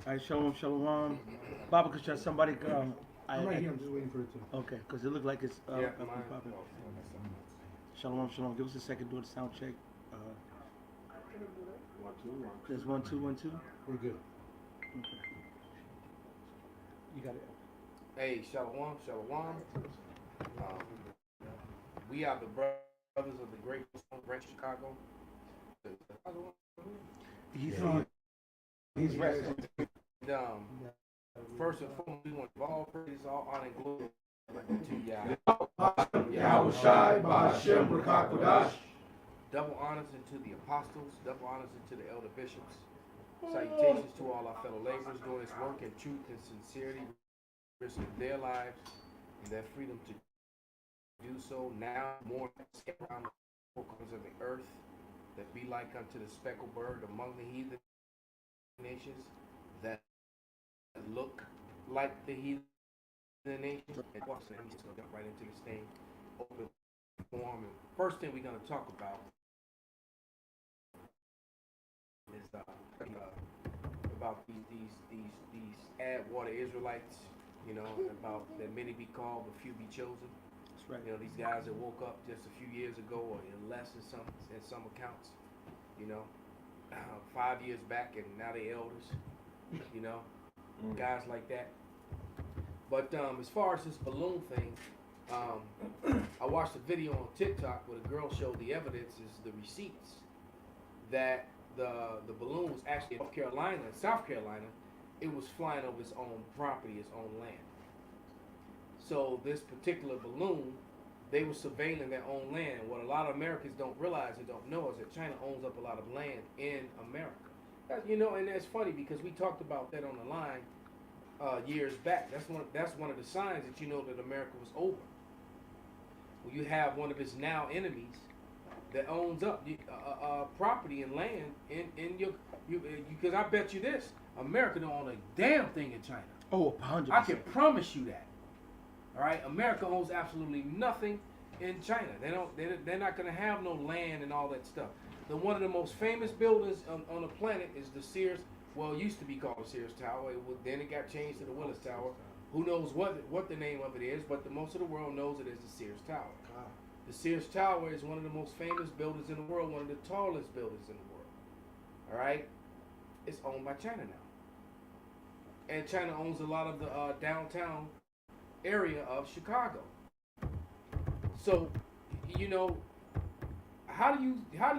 All right, shalom, shalom. Baba Kasha, somebody, I'm right here. I'm just waiting for it to. okay, because it looked like it's Yeah, up and mine. popping. Oh, that's something else. Shalom, shalom. Give us a second, do the sound check. Uh, 1, 2, 1. there's 1, 2, 1, 2. We're good. Okay. You got it. Hey, Shalom, Shalom. We are the brothers of the Great Branch Chicago. He's, Yeah. he's resting. And, first and foremost, we want all praise, all honor, and glory to Yah. Yahweh Shai, Ba'Hashem, Rakakwadash. Double honors into the apostles, double honors into the elder bishops. Salutations to all our fellow laborers doing this work in truth and sincerity, risking their lives and their freedom to do so now more around the four corners of the earth, that be like unto the speckled bird among the heathen nations, that look like the heathen nations, and watch them just go right into this thing, open forum. And first thing we're going to talk about is about these Adwater Israelites, you know, about that many be called, but few be chosen. That's right. You know, these guys that woke up just a few years ago, or less in some accounts, you know, 5 years back, and now they elders, you know, guys like that. But as far as this balloon thing, I watched a video on TikTok where the girl showed the evidence, is the receipts, that the balloon was actually in South Carolina. It was flying over its own property, its own land. So this particular balloon, they were surveilling their own land. What a lot of Americans don't realize and don't know is that China owns up a lot of land in America. You know, and that's funny because we talked about that on the line years back. That's one of the signs that you know that America was over. Well, you have one of its now enemies that owns up property and land in your because I bet you this, America don't own a damn thing in China. Oh, 100%. I can promise you that. All right, America owns absolutely nothing in China. They're not going to have no land and all that stuff. One of the most famous buildings on the planet is the Sears. Well, it used to be called the Sears Tower. Then it got changed to the Willis Tower. Who knows what the name of it is? But most of the world knows it as the Sears Tower. The Sears Tower is one of the most famous buildings in the world, one of the tallest buildings in the world. All right, it's owned by China now, and China owns a lot of the downtown area of Chicago. So, you know, how do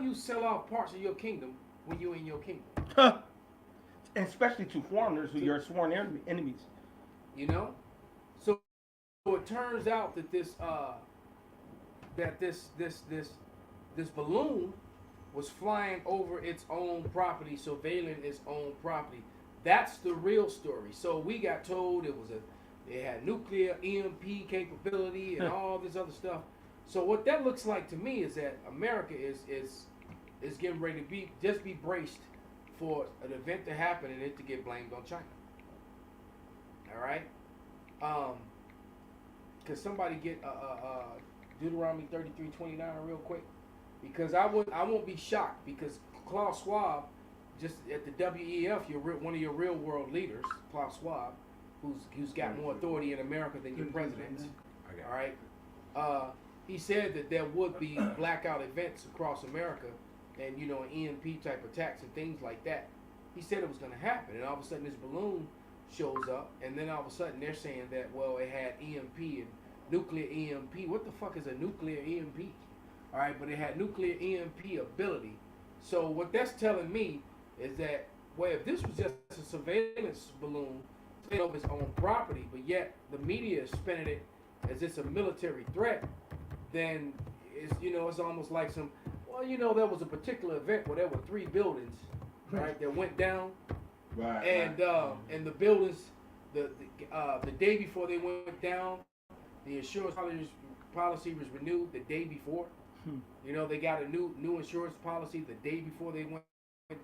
you sell off parts of your kingdom when you're in your kingdom? And especially to foreigners who are sworn enemies. You know, so it turns out that this balloon was flying over its own property, surveilling its own property. That's the real story. So we got told it had nuclear EMP capability and all this other stuff. So what that looks like to me is that America is getting ready to be braced for an event to happen and it to get blamed on China. All right. Could somebody get Deuteronomy 33:29 real quick? Because I won't be shocked because Klaus Schwab, just at the WEF, one of your real world leaders, Klaus Schwab, who's got more authority in America than your president. All right. He said that there would be blackout events across America, and you know, EMP type attacks and things like that. He said it was going to happen, and all of a sudden this balloon shows up, and then all of a sudden they're saying that, well, it had EMP and nuclear EMP. What the fuck is a nuclear EMP? All right, but it had nuclear EMP ability. So what that's telling me is that, well, if this was just a surveillance balloon over its own property, but yet the media is spinning it as it's a military threat, then it's almost like there was a particular event where there were 3 buildings, right, that went down. Right. And the buildings, the day before they went down, the insurance policy was renewed the day before. You know, they got a new insurance policy the day before they went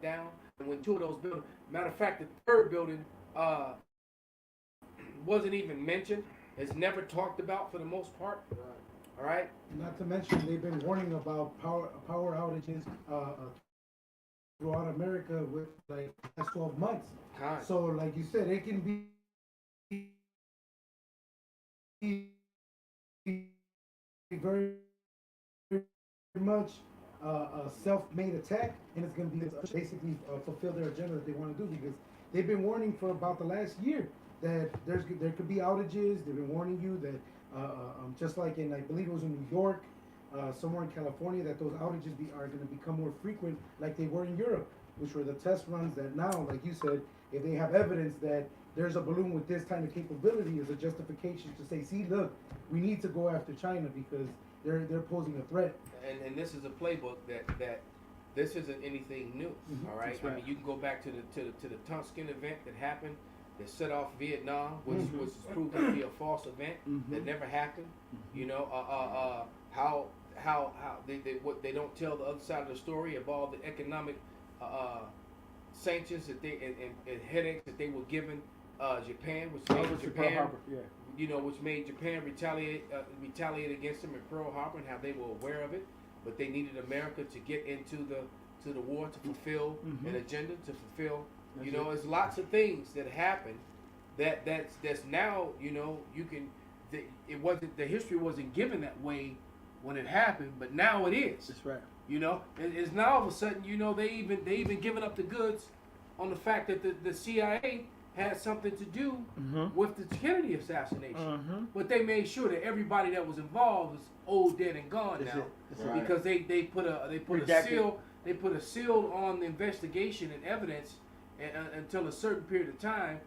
down. And when 2 of those buildings, matter of fact, the 3rd building wasn't even mentioned. It's never talked about for the most part. All right. Not to mention, they've been warning about power outages throughout America with like last 12 months. Kind. So, like you said, it can be very much a self-made attack, and it's going to be basically fulfill their agenda that they want to do, because they've been warning for about the last year that there could be outages. They've been warning you that just like in, I believe it was in New York, somewhere in California, that those outages are going to become more frequent, like they were in Europe, which were the test runs that now, like you said, if they have evidence that there's a balloon with this kind of capability, is a justification to say, see, look, we need to go after China because they're posing a threat. And this is a playbook that this isn't anything new. Mhm. All right? That's right. I mean, you can go back to the Tuscan event that happened, that set off Vietnam, which Mhm. was proved to be a false event Mhm. that never happened. You know, how what they don't tell the other side of the story of all the economic sanctions that they and headaches that they were giving Japan, which made Over to Pearl Japan, Harbor, yeah. you know, which made Japan retaliate against them in Pearl Harbor, and how they were aware of it, but they needed America to get into the war to fulfill Mhm. an agenda, to fulfill. That's You know, it. there's lots of things that happen that's now, you know, you can. It wasn't, the history wasn't given that way when it happened, but now it is. That's right. You know, it's now all of a sudden, you know, they even given up the goods on the fact that the CIA had something to do Mhm. with the Kennedy assassination. Mhm. But they made sure that everybody that was involved is old, dead, and gone That's now, it. That's Right. because they put a Redacted. seal on the investigation and evidence until a certain period of time.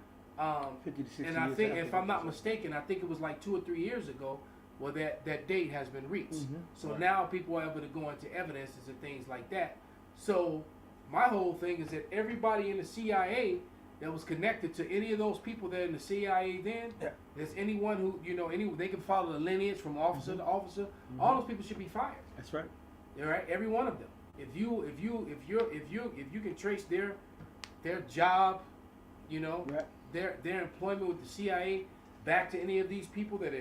50 to 60 And I years think, after if I'm that. not mistaken, I think it was like 2 or 3 years ago. Well, that date has been reached. Mhm. So Right. now people are able to go into evidences and things like that. So my whole thing is that everybody in the CIA that was connected to any of those people that are in the CIA then, Yeah. there's anyone who, you know, they can follow the lineage from officer to officer. All those people should be fired. That's right. All right, every one of them. If you can trace their job, you know, Right. their employment with the CIA back to any of these people that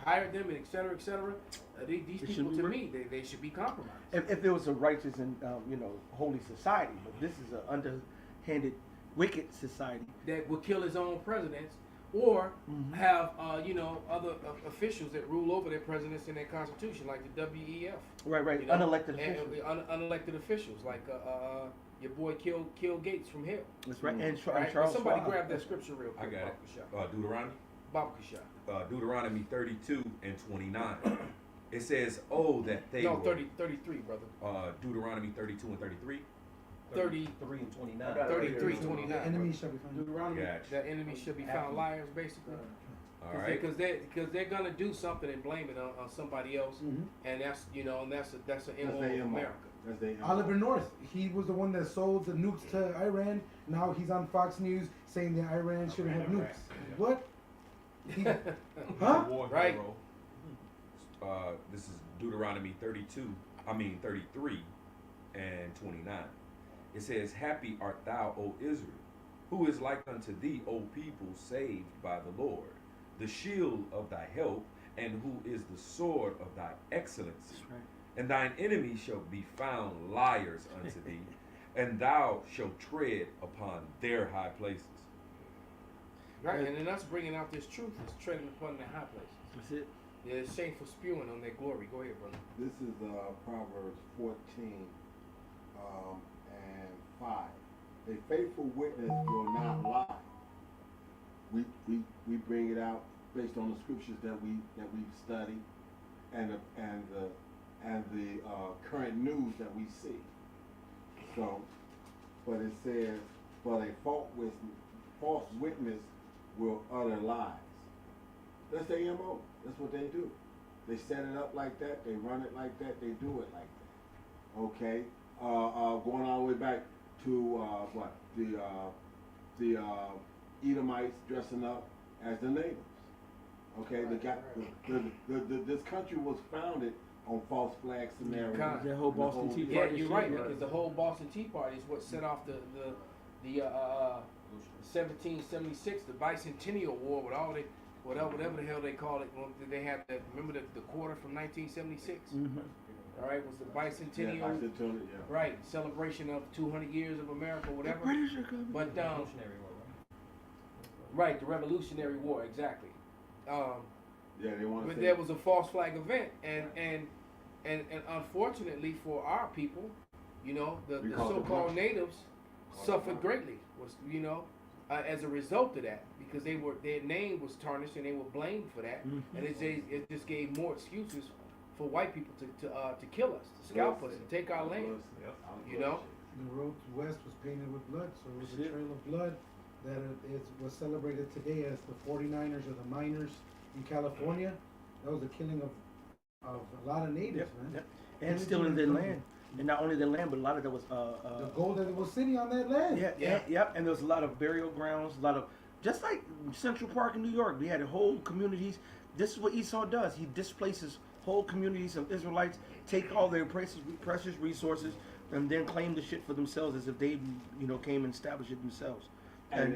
hired them, and et cetera, these It people, should be to re- me, they should be compromised. If it was a righteous and you know, holy society, but this is an underhanded, wicked society. That would kill his own presidents, or Mhm. have you know, other officials that rule over their presidents and their constitution, like the WEF. Right, right. You know, Unelected and- officials. unelected officials, like your boy Kill Gates from Hill. That's right. Mhm. And, Right? and Charles Somebody Schwab. grab that scripture real I quick. got it. Baba Kasha. Deuteronomy, Baba Kasha. Deuteronomy 32 and 29. It says, "Oh, that they No, were." 33, brother. Deuteronomy 32 and 33. 33 and 29. 33, The 29. enemy shall be found. Deuteronomy. Gotcha. The enemy should be found liars, basically. All right. Because they're gonna do something and blame it on somebody else, Mhm. and that's, you know, and that's an That's MO their of MO. America. That's their MO. Oliver North, he was the one that sold the nukes to Iran. Now he's on Fox News saying that Iran shouldn't have nukes. What? He, huh? Right. This is Deuteronomy 33 and 29. It says, "Happy art thou, O Israel, who is like unto thee, O people saved by the Lord, the shield of thy help, and who is the sword of thy excellency. That's right. And thine enemies shall be found liars unto thee, and thou shalt tread upon their high places." Right, and then us bringing out this truth is treading upon their high places. That's it. Yeah, it's shameful spewing on their glory. Go ahead, brother. This is Proverbs 14 and 5. A faithful witness will not lie. We bring it out based on the scriptures that we've studied and the current news that we see. So, but it says, but a false witness will utter lies. That's their MO. That's what they do. They set it up like that. They run it like that. They do it like that. Okay. Going all the way back to the Edomites dressing up as the natives. Okay. This country was founded on false flag scenarios. Kind. The whole Boston Tea Yeah, Party. you're shit, right, yeah. because the whole Boston Tea Party is what set off the 1776, the Bicentennial War, with all the whatever the hell they call it. When they had remember the quarter from 1976, Mhm. All right, was the Yeah, bicentennial, bicentennial, yeah. right? Celebration of 200 years of America, The whatever. British are coming. But right, the Revolutionary War, exactly. Yeah, they want to But say. there was a false flag event, and unfortunately for our people, you know, the Because of so-called what? natives Because of suffered what? greatly. Was as a result of that, because their name was tarnished and they were blamed for that, and it just gave more excuses for white people to kill us, to scalp us, and take our land. You know? The road west was painted with blood, so it was a Shit. trail of blood that was celebrated today as the 49ers or the miners in California. That was the killing of a lot of natives, Yep, man. yep. And stealing their land. And not only their land, but a lot of that was The gold that was sitting on that land. yeah, Yeah. yep. And there was a lot of burial grounds, a lot of just like Central Park in New York. We had whole communities. This is what Esau does. He displaces whole communities of Israelites, take all their precious resources, and then claim the shit for themselves as if they, came and established it themselves. And,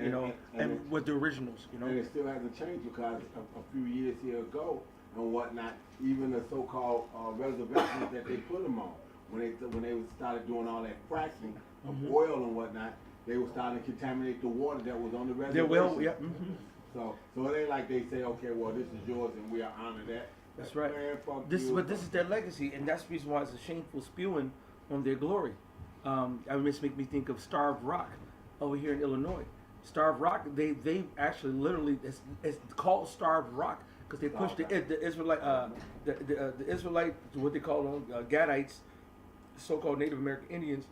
And with the originals, And it still hasn't changed because a few years here ago and whatnot, even the so-called reservations that they put them on, when they started doing all that fracking of oil and whatnot, they were starting to contaminate the water that was on the reservation. They're well, yeah. So it ain't like they say, okay, well, this is yours and we are honoring that. That's right. Man, fuck This you. is their legacy, and that's the reason why it's a shameful spewing on their glory. This make me think of Starved Rock over here in Illinois. Starved Rock, they actually literally it's called Starved Rock because they pushed the Israelite the Israelite, what they call them Gadites, so-called Native American Indians,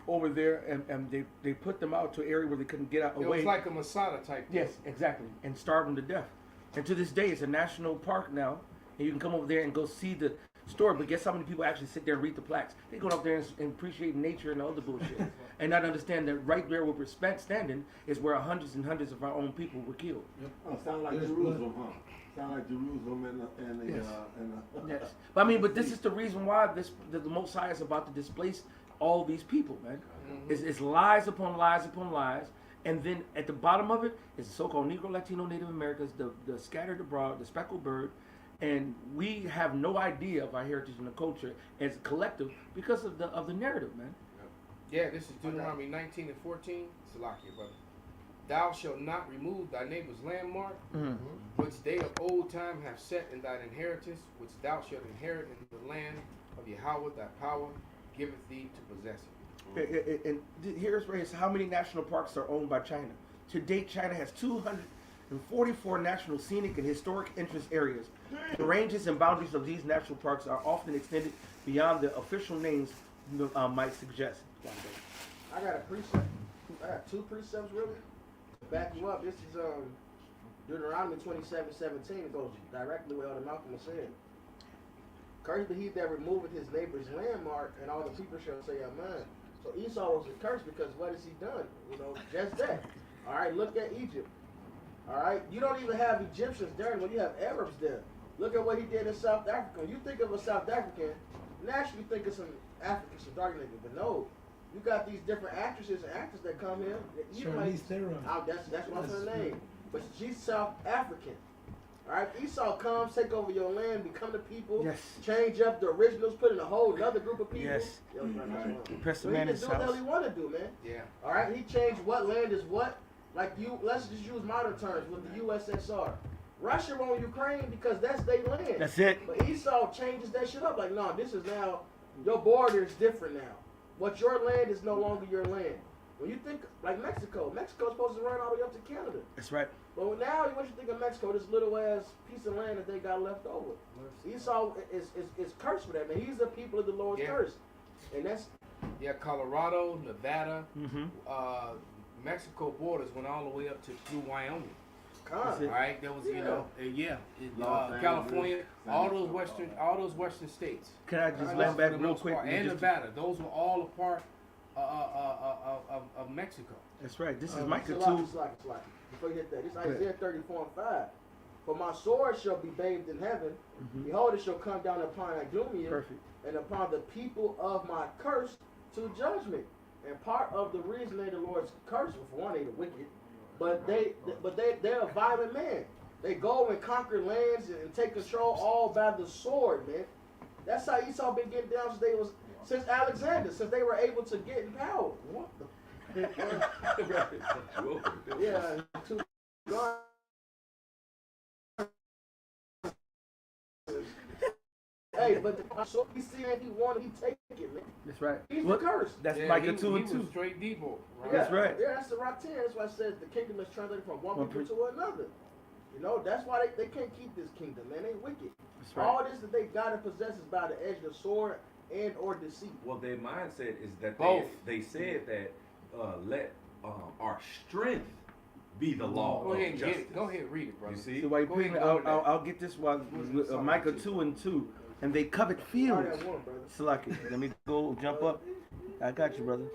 over there, and they put them out to an area where they couldn't get out It away. was like a Masada type thing. Yes, exactly, and starve them to death. And to this day, it's a national park now, and you can come over there and go see the story. But guess how many people actually sit there and read the plaques? They go up there and appreciate nature and all the bullshit, and not understand that right there where we're standing is where hundreds and hundreds of our own people were killed. Oh, sound like There's Jerusalem, huh? Sound like Jerusalem and the Yes. and the. Yes, but this is the reason why the Most High is about to displace all these people, man. It's lies upon lies upon lies. And then at the bottom of it is the so-called Negro, Latino, Native Americans, the scattered abroad, the speckled bird, and we have no idea of our heritage and the culture as a collective because of the narrative, man. Yeah, this is Deuteronomy 19 and 14. Salakia, brother. Thou shalt not remove thy neighbor's landmark, which they of old time have set in thine inheritance, which thou shalt inherit in the land of Yahweh thy power giveth thee to possess it. And here's how many national parks are owned by China. To date, China has 244 national scenic and historic interest areas. The ranges and boundaries of these national parks are often extended beyond the official names might suggest. I got a precept. I got two precepts really to back you up. This is Deuteronomy 27:17. It goes directly with Elder Malcolm was saying. Cursed be he that removeth his neighbor's landmark, and all the people shall say amen. So Esau was cursed because what has he done? Just that. All right, look at Egypt. All right, you don't even have Egyptians there when you have Arabs there. Look at what he did in South Africa. When you think of a South African, naturally you think of some Africans, some dark niggas, but no. You got these different actresses and actors that come here. Charlize Theron. That's my name. But she's South African. All right, Esau comes, take over your land, become the people, Yes. change up the originals, put in a whole other group of people. Yes. Yo, Press the so he man can in do his what the hell house. he want to do, man. Yeah. All right, he changed what land is what. Like let's just use modern terms with the USSR. Russia on Ukraine because that's their land. That's it. But Esau changes that shit up. Like, no, this is now, your border is different now. What your land is no longer your land. When you think, like Mexico's supposed to run all the way up to Canada. That's right. But now, what you think of Mexico, this little ass piece of land that they got left over. Esau is cursed for that, man. He's the people of the Lord's curse. And that's... Yeah, Colorado, Nevada, Mm-hmm. Mexico borders went all the way up to through Wyoming. Con. it. All right, there was Los Angeles, California, San all those Francisco. western states. Can I just For land back the real most quick? part, and Just- Nevada, those were all a part of Mexico. That's right. This is Micah 2. Slack. Before you hit that, this is Isaiah 34:5. For my sword shall be bathed in heaven. Behold, it shall come down upon Idumea Perfect. and upon the people of my curse to judgment. And part of the reason they the Lord's curse, well, for one, they the wicked, but they're a violent man. They go and conquer lands and take control all by the sword, man. That's how Esau been getting down since Alexander, since they were able to get in power. What the? Yeah, two guards. Hey, but so he see that he wanted, he take it, man. That's right. He's Well, the curse. That's Yeah, Micah he 2 and was 2. straight depot. Right? That's right. Yeah, that's the rock 10. That's why it says the kingdom is translated from one One people to another. You know, that's why they can't keep this kingdom, man. They wicked. That's right. All this that they got to possess is by the edge of the sword and or deceit. Well, their mindset is that Both. they said that let our strength be the law Go of ahead and justice. get it. Go ahead, read it, brother. You see? So while you Go putting ahead it, and go to that. I'll get this while Psalm Micah 2. 2 and 2. And they covet All fields. that one, brother. Salaki, let me go jump up. I got you, brother.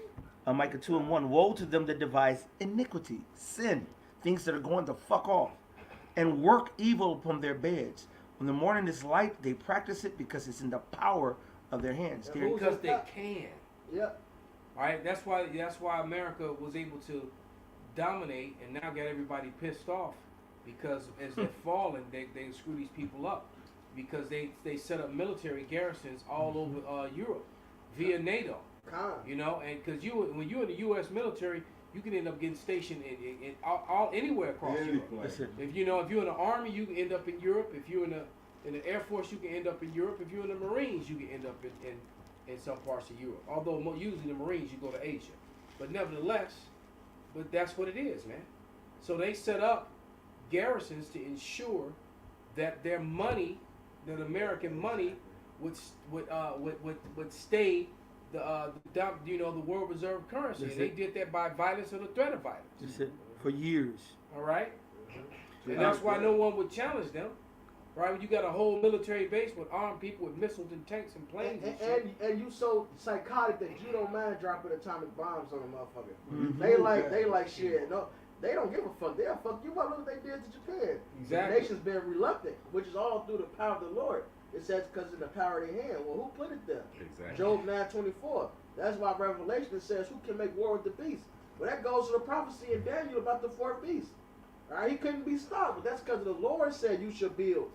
Micah 2 and 1. Woe to them that devise iniquity, sin, things that are going to fuck off, and work evil upon their beds. When the morning is light, they practice it because it's in the power of their hands. And They're- who's Because the they top? can. Yep. Right? That's why America was able to dominate and now get everybody pissed off because as they're falling, they screw these people up because they set up military garrisons all over Europe via NATO. Con. You know, and because when you're in the U.S. military, you can end up getting stationed in all anywhere across Any Europe. place. That's it. If you're in the Army, you can end up in Europe. If you're in the Air Force, you can end up in Europe. If you're in the Marines, you can end up in some parts of Europe. Although usually the Marines, you go to Asia. But nevertheless, but that's what it is, man. So they set up garrisons to ensure that their money, that American money, would stay the world reserve currency. That's And they it. did that by violence or the threat of violence. That's it. For years. All right, and that's why no one would challenge them. Right, you got a whole military base with armed people with missiles and tanks and planes and shit. And you so psychotic that you don't mind dropping atomic bombs on a motherfucker. Mhm. They like shit. No, they don't give a fuck. They'll fuck you up. Look what they did to Japan. Exactly. The nation's been reluctant, which is all through the power of the Lord. It says because of the power of their hand. Well, who put it there? Exactly. Job 9:24. That's why Revelation says, who can make war with the beast? Well, that goes to the prophecy in Daniel about the fourth beast. All right, he couldn't be stopped, but that's because the Lord said you should build.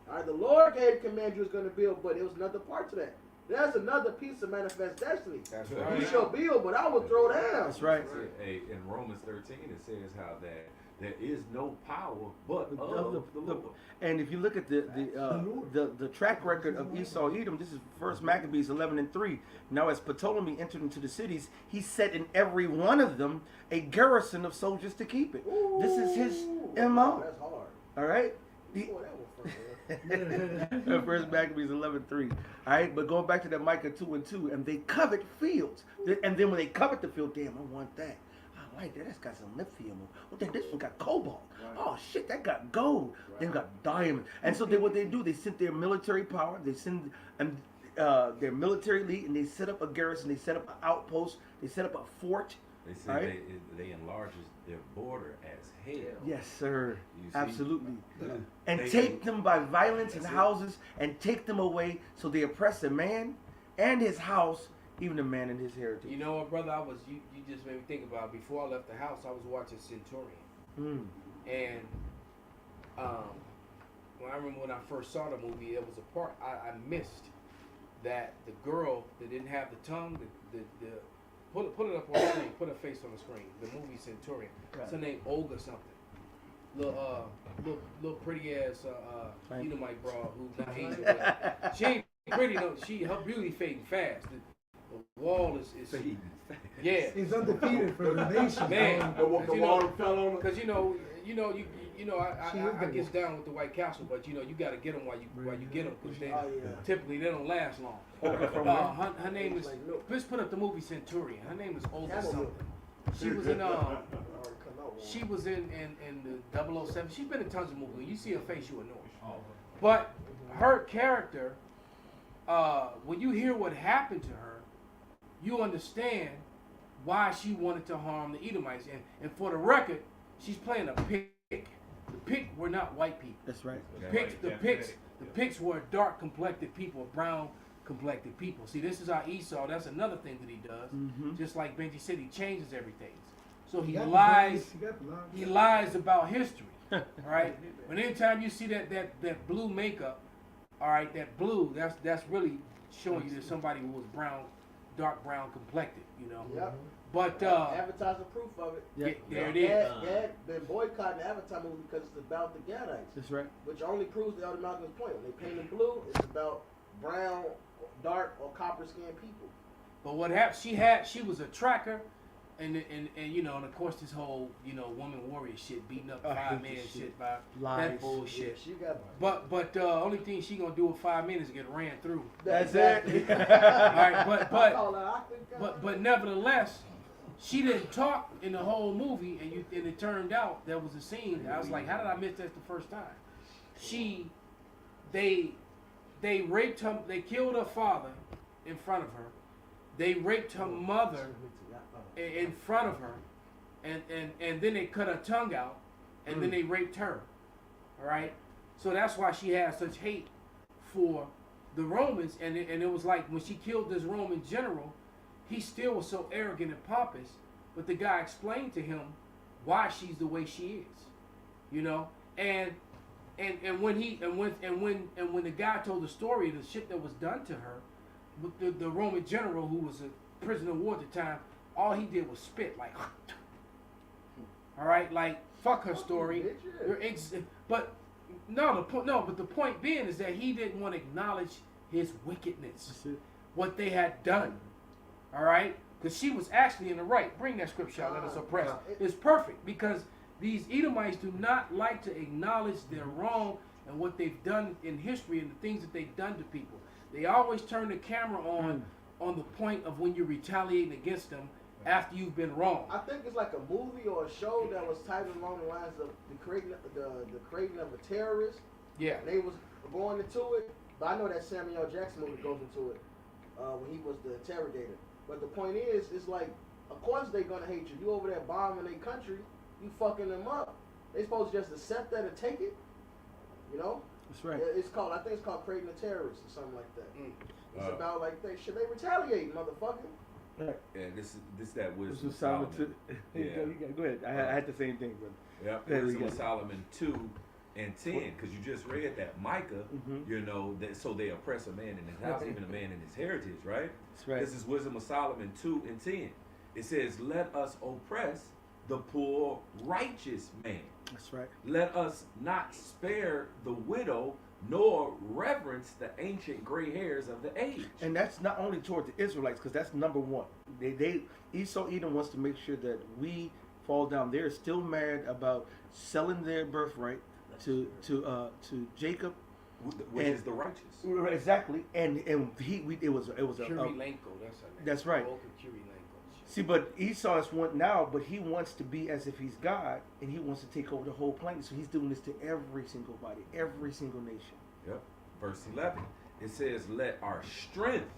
All right, the Lord gave the command you was going to build, but it was another part to that. There's another piece of manifest destiny. That's You right. shall build, but I will throw down. That's right. Hey, in Romans 13, it says how that there is no power but Of of the the- Lord. And if you look at the track record of Esau Edom, this is First Maccabees 11 and 3. Now, as Ptolemy entered into the cities, he set in every one of them a garrison of soldiers to keep it. This is his Ooh, MO. That's hard. All right. Boy, that was fun, First Maccabees 11:3. All right, but going back to that Micah 2 and 2, and they covet fields, and then when they covet the field, damn, I want that. I like that. That's got some lithium. Oh, dang, this one got cobalt. Oh shit, that got gold. They got diamond. And so what they do, they send their military power. They send their military elite, and they set up a garrison. They set up an outpost. They set up a fort. They said Right. they enlarges their border as hell. Yes, sir. You see? Absolutely. And They- take them by violence in That's it. houses and take them away, so they oppress a man and his house, even a man and his heritage. You know what, brother? You just made me think about it. Before I left the house, I was watching Centurion, Mm. and when I remember when I first saw the movie, there was a part I missed that the girl that didn't have the tongue, the put it up on the screen, put her face on the screen. The movie Centurion. It's her name Olga something. Little pretty ass Right. Edomite broad who's not angel. But she ain't pretty though. Her beauty fading fast. The wall is yeah. He's undefeated for the nation. Man, The water fell on because you know, She is I good. gets down with the White Castle, but you got to get them while you get them, because they Oh, yeah. typically they don't last long. From where? Her name is. Like milk. Let's put up the movie Centurion. Her name is Olga Camel something. milk. She was in Already come out, man. she was in the 007. She's been in tons of movies. When you see her face, you will know her. But her character, when you hear what happened to her, you understand why she wanted to harm the Edomites. And for the record, she's playing a pig. The pig were not white people. That's right. The pigs were dark complected people, brown complected people. See, this is our Esau. That's another thing that he does. Mhm. Just like Benji said, he changes everything. So he got the lies. brains, he got the lungs. He lies about history, right? But anytime you see that blue makeup, All right, that blue, that's really showing you that somebody who was brown, dark brown complected, you know. Yep. But Advertising proof of it. Yeah. there it Dad, is. Dad been boycotting the Avatar movie because it's about the Gadites, That's right. which only proves the Elder Malcolm's point. When they paint it blue, it's about brown, dark, or copper skinned people. But what happened? She was a tracker, and you know, and of course this whole woman warrior shit, beating up I 5 hate men this shit shit. by Lies. that bullshit. She got. But only thing she gonna do with 5 men is get ran through. That's Exactly. it. All right, I call her, I think, but nevertheless, she didn't talk in the whole movie, and it turned out there was a scene. I was like, how did I miss that the first time? They raped her. They killed her father in front of her. They raped her mother in front of her, and then they cut her tongue out, and then they raped her. All right, so that's why she has such hate for the Romans, and it was like when she killed this Roman general, he still was so arrogant and pompous, but the guy explained to him why she's the way she is, you know, and when the guy told the story of the shit that was done to her, the Roman general who was a prisoner of war at the time, all he did was spit like, all right, like fuck her story. But the point being is that he didn't want to acknowledge his wickedness, what they had done. All right, because she was actually in the right. Bring that scripture out. Let us oppress. It's perfect because these Edomites do not like to acknowledge their wrong and what they've done in history and the things that they've done to people. They always turn the camera on the point of when you're retaliating against them after you've been wrong. I think it's like a movie or a show that was titled along the lines of the creating of a terrorist. Yeah. And they was going into it, but I know that Samuel L. Jackson movie goes into it when he was the interrogator. But the point is, it's like, of course they're gonna hate you. You over there bombing their country, you fucking them up. They supposed to just accept that and take it, you know? That's right. It's called, I think it's called Creating a Terrorist or something like that. It's Uh, about like they retaliate, motherfucker. Right. Yeah, this that This wisdom was of Solomon. Solomon. Go ahead. I had the same thing, brother. Yeah, There we wisdom go. of Solomon 2 and 10, because you just read that Micah, Mhm. you know, that so they oppress a man in his house, even a man in his heritage, right? That's right. This is wisdom of Solomon 2 and 10. It says, "Let us oppress the poor righteous man. That's right. Let us not spare the widow, nor reverence the ancient gray hairs of the age." And that's not only toward the Israelites, because that's number one. Esau Edom wants to make sure that we fall down. They're still mad about selling their birthright to Jacob. Which And- is the righteous. Exactly, and it was a Kirilenko, that's her name. That's right. Volker Kirilenko. see, but Esau is one now, but he wants to be as if he's God, and he wants to take over the whole planet. So he's doing this to every single body, every single nation. Yep. Verse 11. It says, "Let our strength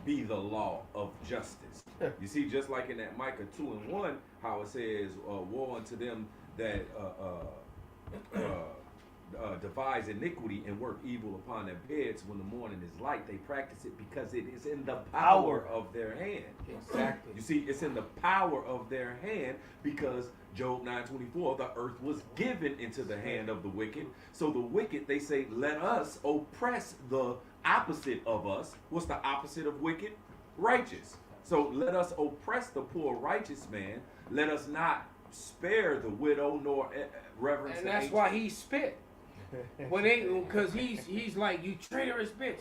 be the law of justice." You see, just like in that Micah 2 and 1, how it says, "Woe unto them that devise iniquity and work evil upon their beds when the morning is light. They practice it because it is in the power of their hand." Exactly. You see, it's in the power of their hand because Job 9:24, the earth was given into the hand of the wicked. So the wicked, they say, let us oppress the opposite of us. What's the opposite of wicked? Righteous. So let us oppress the poor righteous man. Let us not spare the widow nor reverence And the that's ancient. why he spit. Because he's like, you traitorous bitch.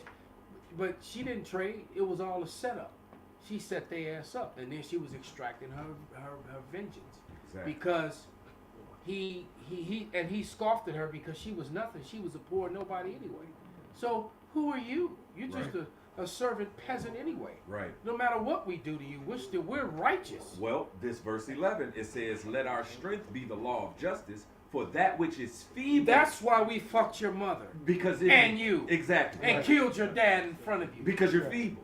But she didn't trade. It was all a setup. She set their ass up, and then she was extracting her vengeance. Exactly. Because he scoffed at her because she was nothing. She was a poor nobody anyway. So who are you? You're just a servant peasant anyway. Right. No matter what we do to you, we're righteous. Well, this verse 11, it says, "Let our strength be the law of justice, for that which is feeble." That's why we fucked your mother because and you exactly and killed your dad in front of you. because you're feeble.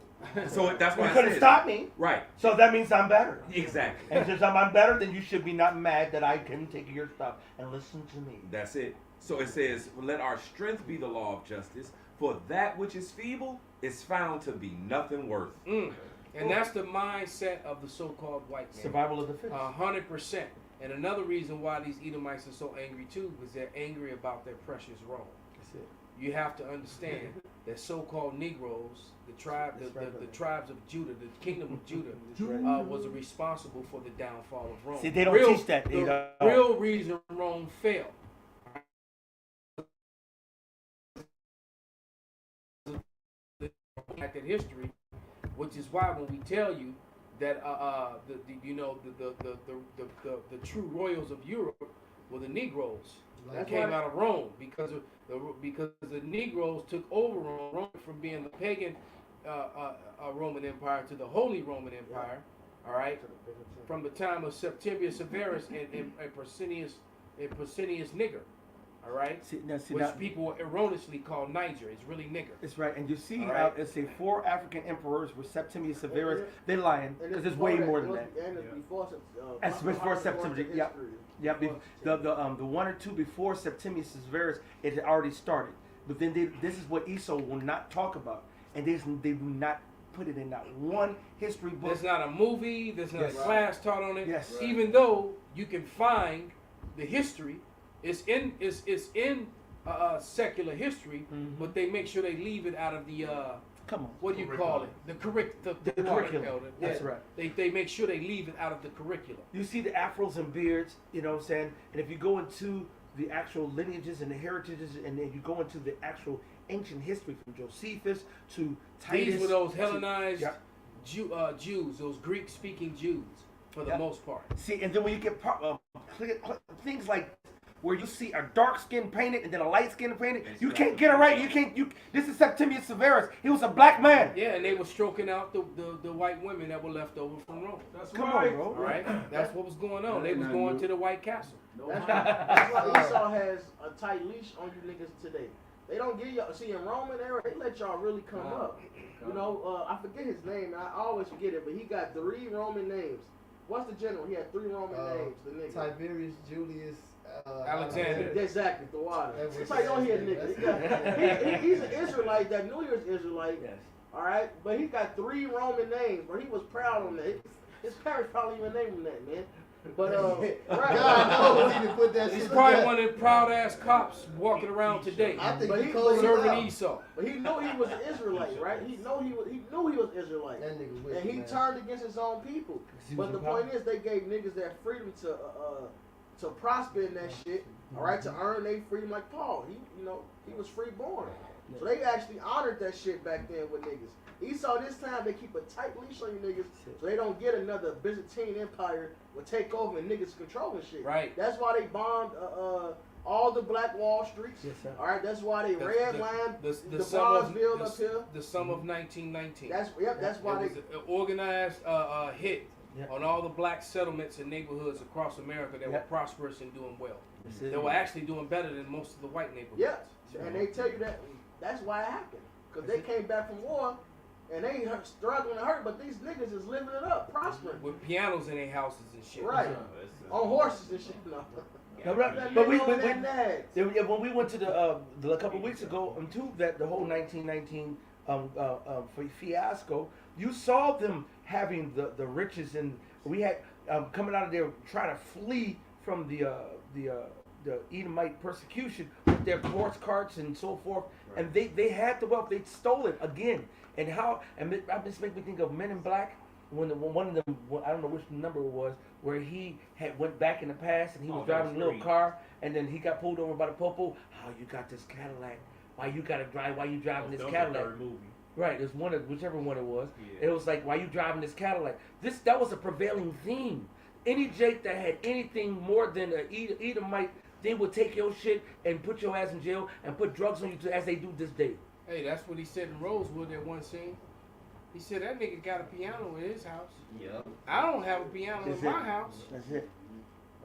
So that's why You I couldn't said stop me, right. so that means I'm better. Exactly. And since I'm better, then you should be not mad that I can take your stuff and listen to me. That's it. So it says, "Let our strength be the law of justice, for that which is feeble is found to be nothing worth." And that's the mindset of the so-called white man. Survival of the fittest. 100%. And another reason why these Edomites are so angry too is they're angry about their precious wrong. That's it. you have to understand that so-called Negroes, the tribes of Judah, the kingdom of Judah, was responsible for the downfall of Rome. See, they don't teach that. They The don't. real reason Rome fell. At that history, which is why when we tell you that the true royals of Europe were the Negroes that That's came why- out of Rome because the Negroes took over Rome from being the pagan Roman Empire to the Holy Roman Empire. All right, from the time of Septimius Severus and Persinius Niger. All right, See, which now, people erroneously call Niger. It's really Niger. it's right. And you see All how right. it's a 4 African emperors were Septimius Severus. They're lying And because it's it's way before more that. than that. And it's before It's before September, yeah. Yeah, Before the 1 or 2 before Septimius Severus, it had already started. But then this is what Esau will not talk about, and they do not put it in not one history book. There's not a movie. There's not Yes. a class taught on it. Yes. Right. Even though you can find the history, it's in secular history, Mhm. but they make sure they leave it out of the Come on, what do you call it? The the curriculum. That's right. They make sure they leave it out of the curriculum. You see the afros and beards, you know what I'm saying? And if you go into the actual lineages and the heritages, and then you go into the actual ancient history from Josephus to Titus. These were those to- Hellenized Yep. Jews, those Greek-speaking Jews, for the Yep. most part. See, and then when you get things like where you see a dark skin painted and then a light skin painted, you can't get it right. This is Septimius Severus. He was a black man. Yeah, and they were stroking out the white women that were left over from Rome. Come on, bro. All right, that's what was going on. They was going to the White Castle. That's why Esau has a tight leash on you niggas today. They don't give y'all. See, in Roman era, they let y'all really come up. You know, I forget his name. I always forget it, but he got 3 Roman names. What's the general? He had 3 Roman names. The nigga. Tiberius, Julius, Alexander. Exactly, the water. That was- It's like don't hear nigga. He's an Israelite that knew he was Israelite. Yes. All right, but he got 3 Roman names, but he was proud on that. His parents probably even named him that, man. But God knows he done put that He's shit probably together. one of the proud ass cops walking around today, I think But he he- closed it serving out. Esau. But he knew he was an Israelite, right? He knew he was Israelite, That nigga wicked, and he man. turned against his own people. He But was the in power. point is, they gave niggas that freedom to prosper in that shit. All right, to earn their freedom, like Paul. He was free born. So they actually honored that shit back then with niggas. Esau this time they keep a tight leash on you niggas, so they don't get another Byzantine Empire will take over and niggas controlling shit. Right. That's why they bombed all the Black Wall Streets. Yes, sir. All right, that's why they redlined the the sum of Bronzeville up here. the sum of 1919. That's why It was an organized hit Yep. on all the black settlements and neighborhoods across America that were Yep. prosperous and doing well. This is- They were actually doing better than most of the white neighborhoods. Yeah, and they tell you that's why it happened. Because they came back from war and they struggling to hurt, but these niggas is living it up, prospering. With pianos in their houses and shit. Right. On horses and shit. No. No, right. That But nigga on that nags. when we went to the a couple weeks ago to that the whole 1919 fiasco, you saw them having the riches, and we had coming out of there trying to flee from the Edomite persecution with their horse carts and so forth, and they had the wealth. They stole it again, and that just make me think of Men in Black. When one of them, I don't know which number it was, where he had went back in the past and he was driving a little car, and then he got pulled over by the popo. How you got this Cadillac? Why you gotta drive? Why you driving this Cadillac? Right, there's one of whichever one it was. Yeah. It was like, why you driving this Cadillac? That was a prevailing theme. Any Jake that had anything more than an Edomite, they would take your shit and put your ass in jail and put drugs on you as they do this day. Hey, that's what he said in Rosewood that one scene. He said that nigga got a piano in his house. Yep. I don't have a piano That's in it. my house. That's it.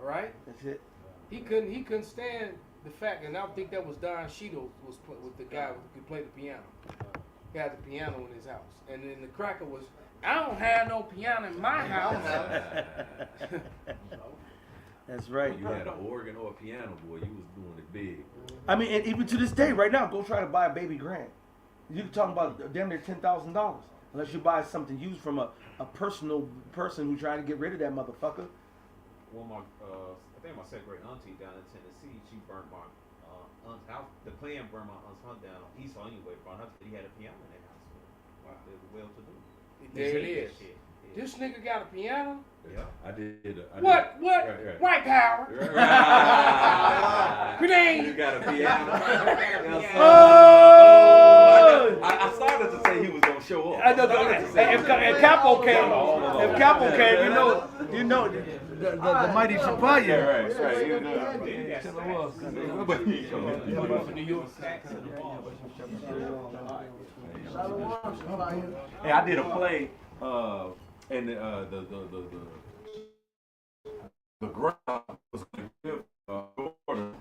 All right. That's it. He couldn't stand the fact, and I think that was Don Cheadle was with the guy who could play the piano. He had the piano in his house, and then the cracker was, I don't have no piano in my house. That's right. You had an organ or a piano, boy. You was doing it big. I mean, and even to this day, right now, go try to buy a baby grand. You're talking about damn near $10,000, unless you buy something used from a personal person who's trying to get rid of that motherfucker. Well, I think my second great auntie down in Tennessee, she burnt my aunt's house. The clan burned my aunt's house down. Esau anyway brought her. He had a piano in their house. Wow. They were well to do. There it is. Shit. This nigga got a piano? Yeah. I did. What? Right. White power. Right. Grenade. You got a piano. Oh! I started to say he was gonna show up. I know. If Capo came, you know, the mighty Chapaya. Right. You know. New York. Hey, I did a play, and the ground was going to give daughter,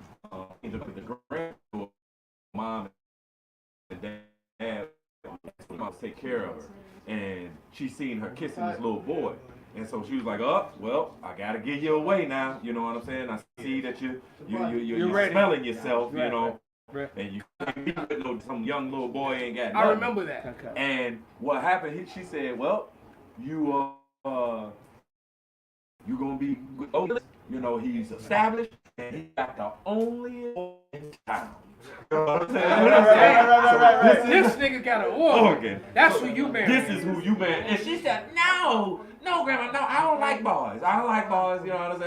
the granddaughter, mom and dad, mom take care of her, and she seen her kissing this little boy, and so she was like, "Oh, well, I gotta give you away now." You know what I'm saying? I see that you're ready. smelling yourself, Right, you know. right. And you can't be with some young little boy ain't got I nothing. remember that. Okay. And what happened? She said, "Well, you gonna be, you know, he's established and he got the only in town." You know what I'm saying? This nigga got an organ. Organ. That's who you married. This is who you married. And she said, "No, grandma, no, I don't like boys. I don't like boys. You know what I'm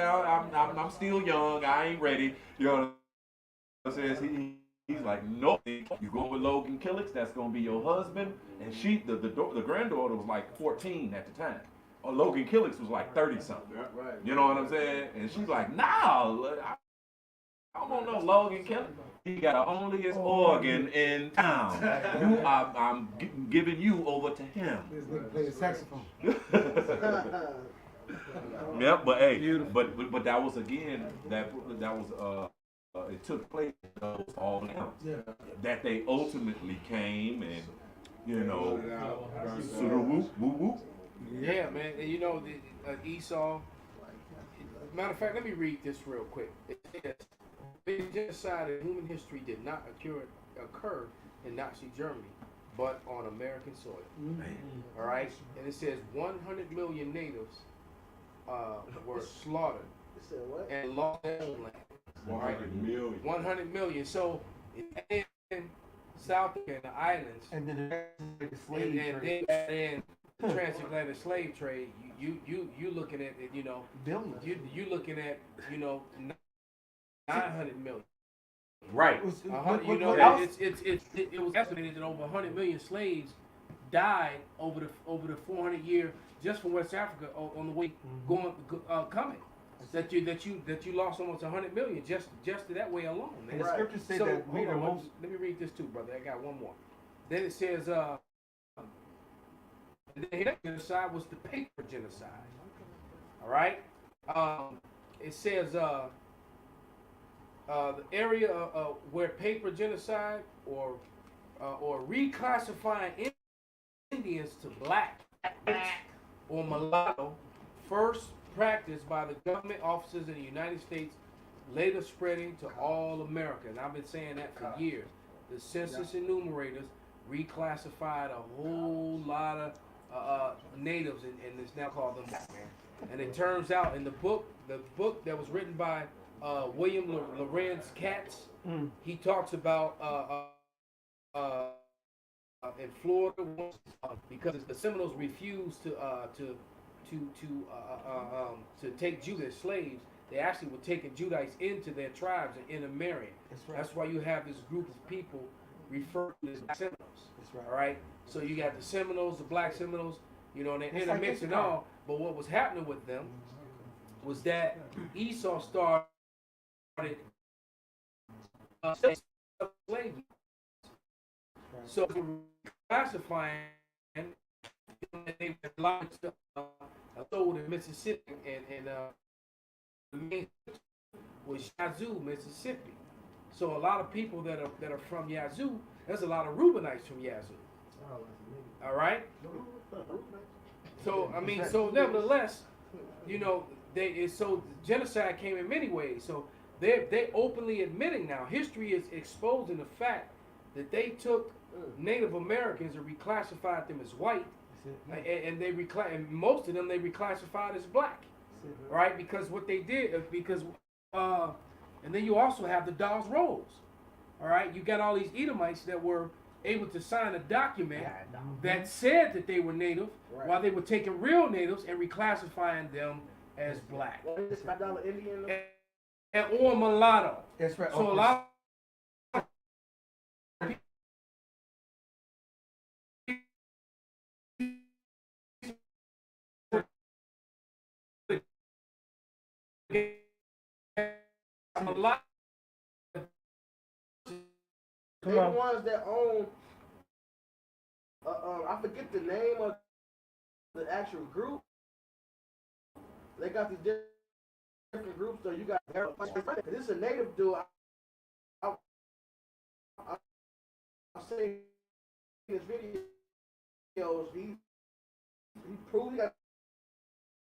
saying? I'm still young. I ain't ready. You know what I'm saying?" He's like, "Nope. You going with Logan Killix? That's gonna be your husband." And she, the granddaughter was like 14 at the time. Or Logan Killix was like 30 something. Right. You know what I'm saying? And she's like, "No, I don't want no Logan Killix. He got the onlyest organ in town. I'm giving you over to him." This nigga play the saxophone. Yep, but hey, but that was again that was it took place all counts that they ultimately came and you know sort of whoop whoop whoop. Yeah, man. And you know, Esau. Matter of fact, let me read this real quick. It says, "The genocide in human history did not occur in Nazi Germany, but on American soil." All right, and it says 100 million natives were slaughtered You said what? and lost their homeland. 100 million. 100 million. So in South Africa and the islands, And then the and then add in the transatlantic slave trade, you looking at it, you know, billions. you looking at, you know, 900 million. Right. You know, it was estimated that over 100 million slaves died over the 400 year just from West Africa on the way coming. That you lost almost 100 million just to that way alone. Man. And the scriptures say So, that we hold are on, most. let me read this too, brother. I got one more. Then it says, the genocide was the paper genocide. All right. It says the area where paper genocide or reclassifying Indians to black or mulatto, first practiced by the government officers in the United States, later spreading to all America. And I've been saying that for years. The census enumerators reclassified a whole lot of natives, and it's now called them black, man. And it turns out in the book that was written by William Lorenz Katz, he talks about in Florida because the Seminoles refused to take Judah as slaves. They actually were taking Judites into their tribes and intermarrying. That's why you have this group of people referred to as Black Seminoles. That's right. All right. So you got the Seminoles, the Black Seminoles, you know, and they It's like intermix and Issachar. all. But what was happening with them was that Esau started slavery. So classifying, they sold in Mississippi, and the main was Yazoo, Mississippi. So a lot of people that are from Yazoo, there's a lot of Reubenites from Yazoo. All right. So I mean, so nevertheless, you know, genocide came in many ways. So they openly admitting now. History is exposing the fact that they took Native Americans and reclassified them as white, and and most of them they reclassified as black, right? Because what they did, and then you also have the Dawes Rolls. All right, you got all these Edomites that were able to sign a document that said that they were native, Right. while they were taking real natives and reclassifying them as black What is this $5 Indian? or mulatto. That's right. So a lot a lot They the ones that own. I forget the name of the actual group. They got these different groups. So you got. This is a native dude. I'm seeing his videos. He proved he got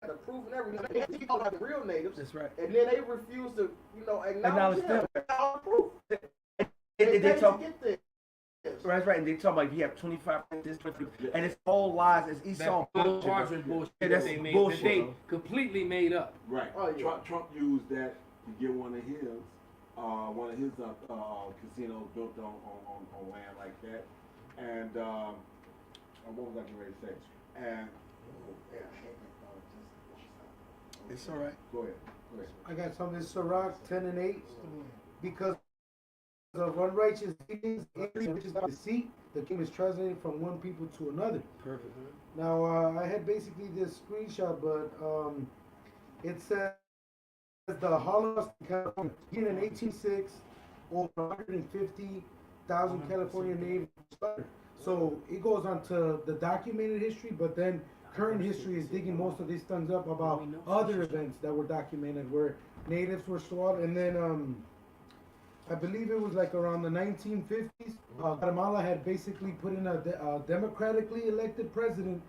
the proof and everything. He called out the real natives. That's right. And then they refuse to, acknowledge Acknowledge them. them. Without proof. They They talk. get this. Right, right, and they talk about you have 25 this, 20, and it's all lies. It's Esau that bullshit. margarine bullshit Yeah, that that's they made, bullshit, that they bro. completely made up. Right. Oh, yeah. Trump used that to get one of his casinos built on land like that. And what was I getting ready to say? And It's all right. go ahead. I got something, Sirach 10:8, because of unrighteous deeds, which is deceit, the king is translated from one people to another. Perfect. Now, I had basically this screenshot, but it says the Holocaust in California, in 1806, over 150,000 California natives slaughtered. So it goes on to the documented history, but then current history is digging most of these things up about other events that were documented where natives were slaughtered. And then I believe it was like around the 1950s, Guatemala had basically put in a democratically elected president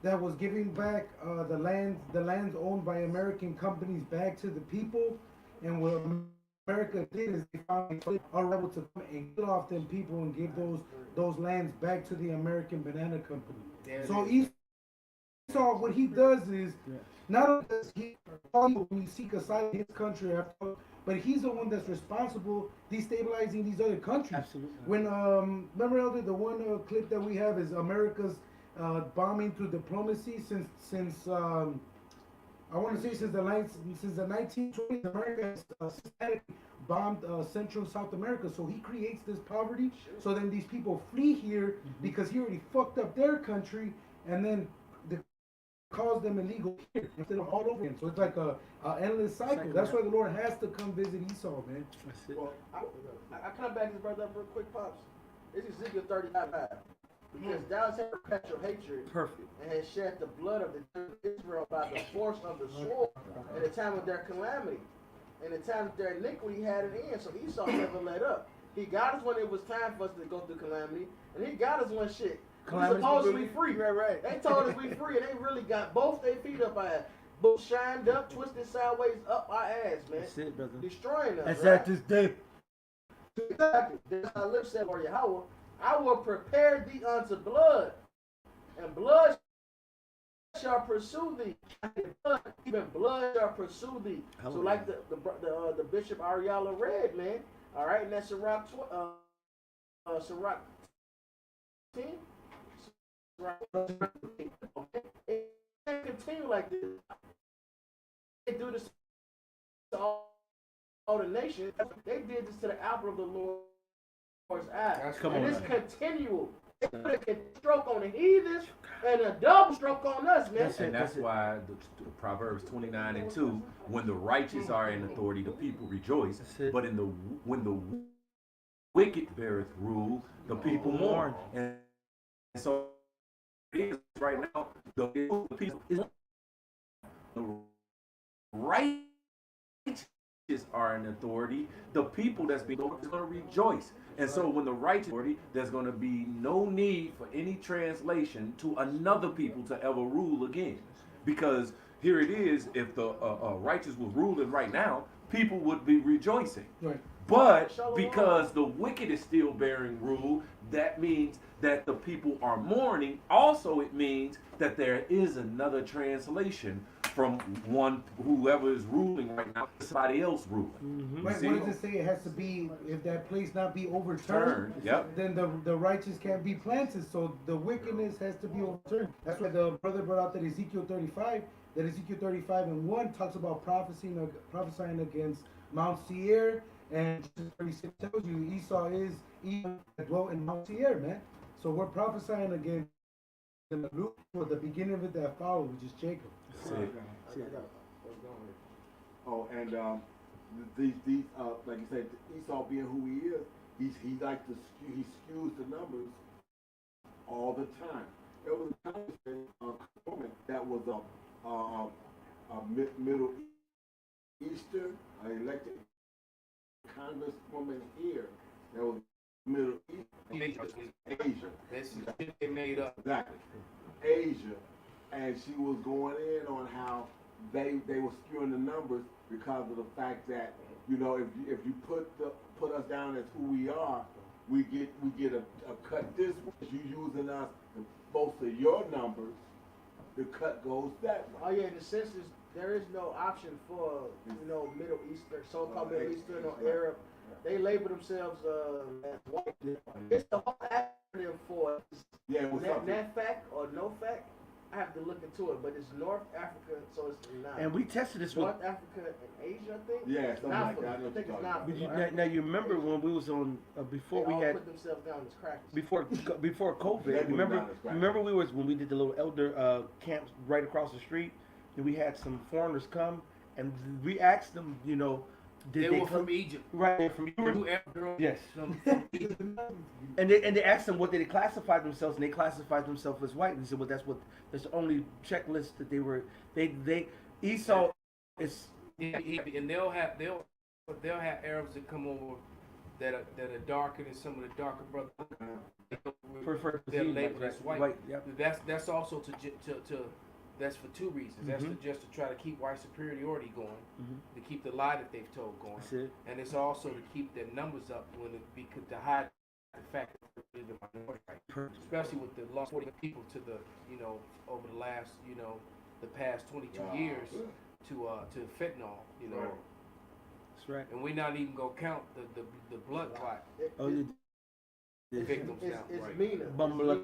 that was giving back the lands owned by American companies back to the people. And what America did is they finally are able to come and kill off them people and give those lands back to the American banana company. So Esau, what he does is, not only does he when you seek asylum in his country, but he's the one that's responsible destabilizing these other countries. Absolutely. When remember, Elder, the one clip that we have is America's bombing through diplomacy since I want to say since the 1920s, America has systematically bombed Central and South America. So he creates this poverty. So then these people flee here because he already fucked up their country, and then cause them illegal here instead of all over again. So it's like a endless cycle. That's why the Lord has to come visit Esau, man. That's it. Well, I kind of back this brother up real quick, Pops. This is Ezekiel 35. Because thou hast perpetual hatred Perfect. and has shed the blood of the children of Israel by the force of the sword at the time of their calamity. And the time of their iniquity had an end. So Esau never let up. He got us when it was time for us to go through calamity. And he got us when shit. We're supposed to be free. Right. They told us we free, and they really got both their feet up our ass. Both shined up, twisted sideways up our ass, man. That's it, brother. Destroying us. That's right? at this day. Exactly. This our lips said, or Yahweh, I will prepare thee unto blood, and blood shall pursue thee. Even blood shall pursue thee. So like the Bishop Ariella read, man. All right, and that's Sirach 10. It can't continue like this. They do this to all the nations. They did this to the apple of the Lord's eye. Come And on, it's man. continual. They put a stroke on the heathens and a double stroke on us, man. And that's why the Proverbs 29:2, when the righteous are in authority, the people rejoice. That's it. But when the wicked beareth rule, the people mourn. And so it is right now. The people is the righteous are in authority. The people that's being is going to rejoice. And so when the righteous authority, there's going to be no need for any translation to another people to ever rule again. Because here it is, if the righteous was ruling right now, people would be rejoicing. Right. But because the wicked is still bearing rule, that means that the people are mourning. Also, it means that there is another translation from whoever is ruling right now to somebody else ruling. Mhm. Right, See? what does it say? It has to be, if that place not be overturned, Turn. Yep. then the righteous can't be planted. So the wickedness has to be overturned. That's why the brother brought out that Ezekiel 35. That Ezekiel 35 and 1 talks about prophesying against Mount Seir, and 36 tells you Esau is Edom that dwelt in Mount Seir, man. So we're prophesying against the beginning of it that followed, which is Jacob. That's it. Oh, and these like you said, Esau being who he is, he like to he skews the numbers all the time. There was a time that was a Middle Eastern elected congresswoman here. That was Middle East, Asia. This is shit they made up. Exactly. Asia, and she was going in on how they were skewing the numbers because of the fact that, you know, if you put us down as who we are, we get a cut this way. You using us to bolster your numbers, the cut goes that way. Oh yeah, in the sense is there is no option for, you know, Middle Eastern, so-called Middle Eastern or Arab. They label themselves as white. It's the whole acronym for NAFAC or NOFAC. I have to look into it, but it's North Africa, so it's not. And we tested this with. North Africa and Asia, I think. Yeah, something like that. I think it's not. But now you remember when we was on before they we all had put themselves down as crackers. before COVID. They put Remember down as crackers. remember we was when we did the little elder camps right across the street, and we had some foreigners come, and we asked them, you know, did They they were come from Egypt. right they're from Europe? Whoever. Yes. From Egypt. And they asked them what they classified themselves, and they classified themselves as white. And they said, well, that's the only checklist that they Esau is. Yeah, and they'll have Arabs that come over that are darker than some of the darker brothers. They're labeled as white. Yep. That's also to that's for two reasons. That's just to try to keep white superiority going, to keep the lie that they've told going, That's it. and it's also to keep their numbers up because to hide the fact that they're the minority, right? Especially with the lost 40 people to the over the last the past 22 years to fentanyl, That's right. and we're not even gonna count the blood clot victims now. It's Right. MENA. Bumble- Middle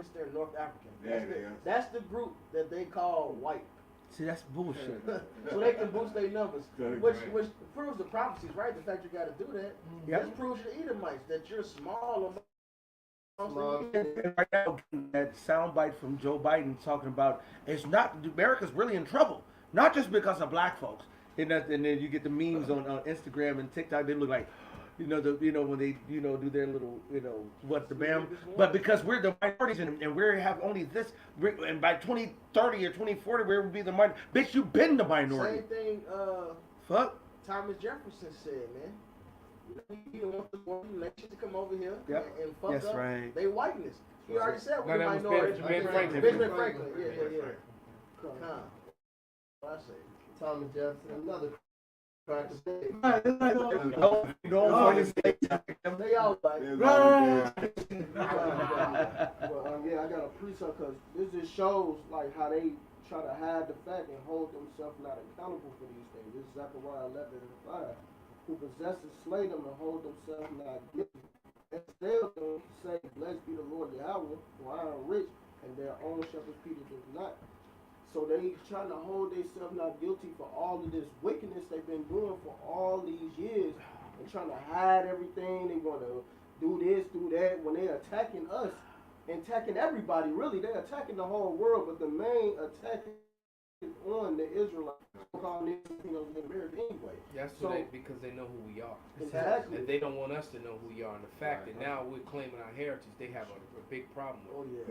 Eastern, North African. Yeah, That's the group that they call white. See, that's bullshit. So they can boost their numbers, Right. which proves the prophecies, right? The fact you got to do that. Yep. This proves the Edomites that you're small. And right now, that soundbite from Joe Biden talking about it's not America's really in trouble, not just because of black folks. And then you get the memes on Instagram and TikTok. They look like, when they do their little what the bam, but because we're the minorities and we have only this, and by 2030 or 2040 we will be the minority. Bitch, you been the minority. Same thing. Fuck. Thomas Jefferson said, man. You don't want the one nation to come over here Yep. and fuck That's up right. they whiteness. He already said No, we're the that was minority. Benjamin Franklin. Benjamin Franklin. Yeah. What I say. Thomas Jefferson, another cracker. They They all like. Well, yeah, I got a precept because this just shows like how they try to hide the fact and hold themselves not accountable for these things. This is Zechariah 11:5, who possesses slay them and hold themselves not guilty. And still them say, blessed be the Lord Yahweh, for I am rich, and their own shepherd Peter does not. So they trying to hold themselves not guilty for all of this wickedness they've been doing for all these years, and trying to hide everything. They want to do this, do that. When they're attacking us, attacking everybody, really, they're attacking the whole world. But the main attack is on the Israelites, called in America anyway. That's So- because they know who we are. Exactly. And they don't want us to know who we are. And the fact that now we're claiming our heritage, they have a big problem with. Oh yeah.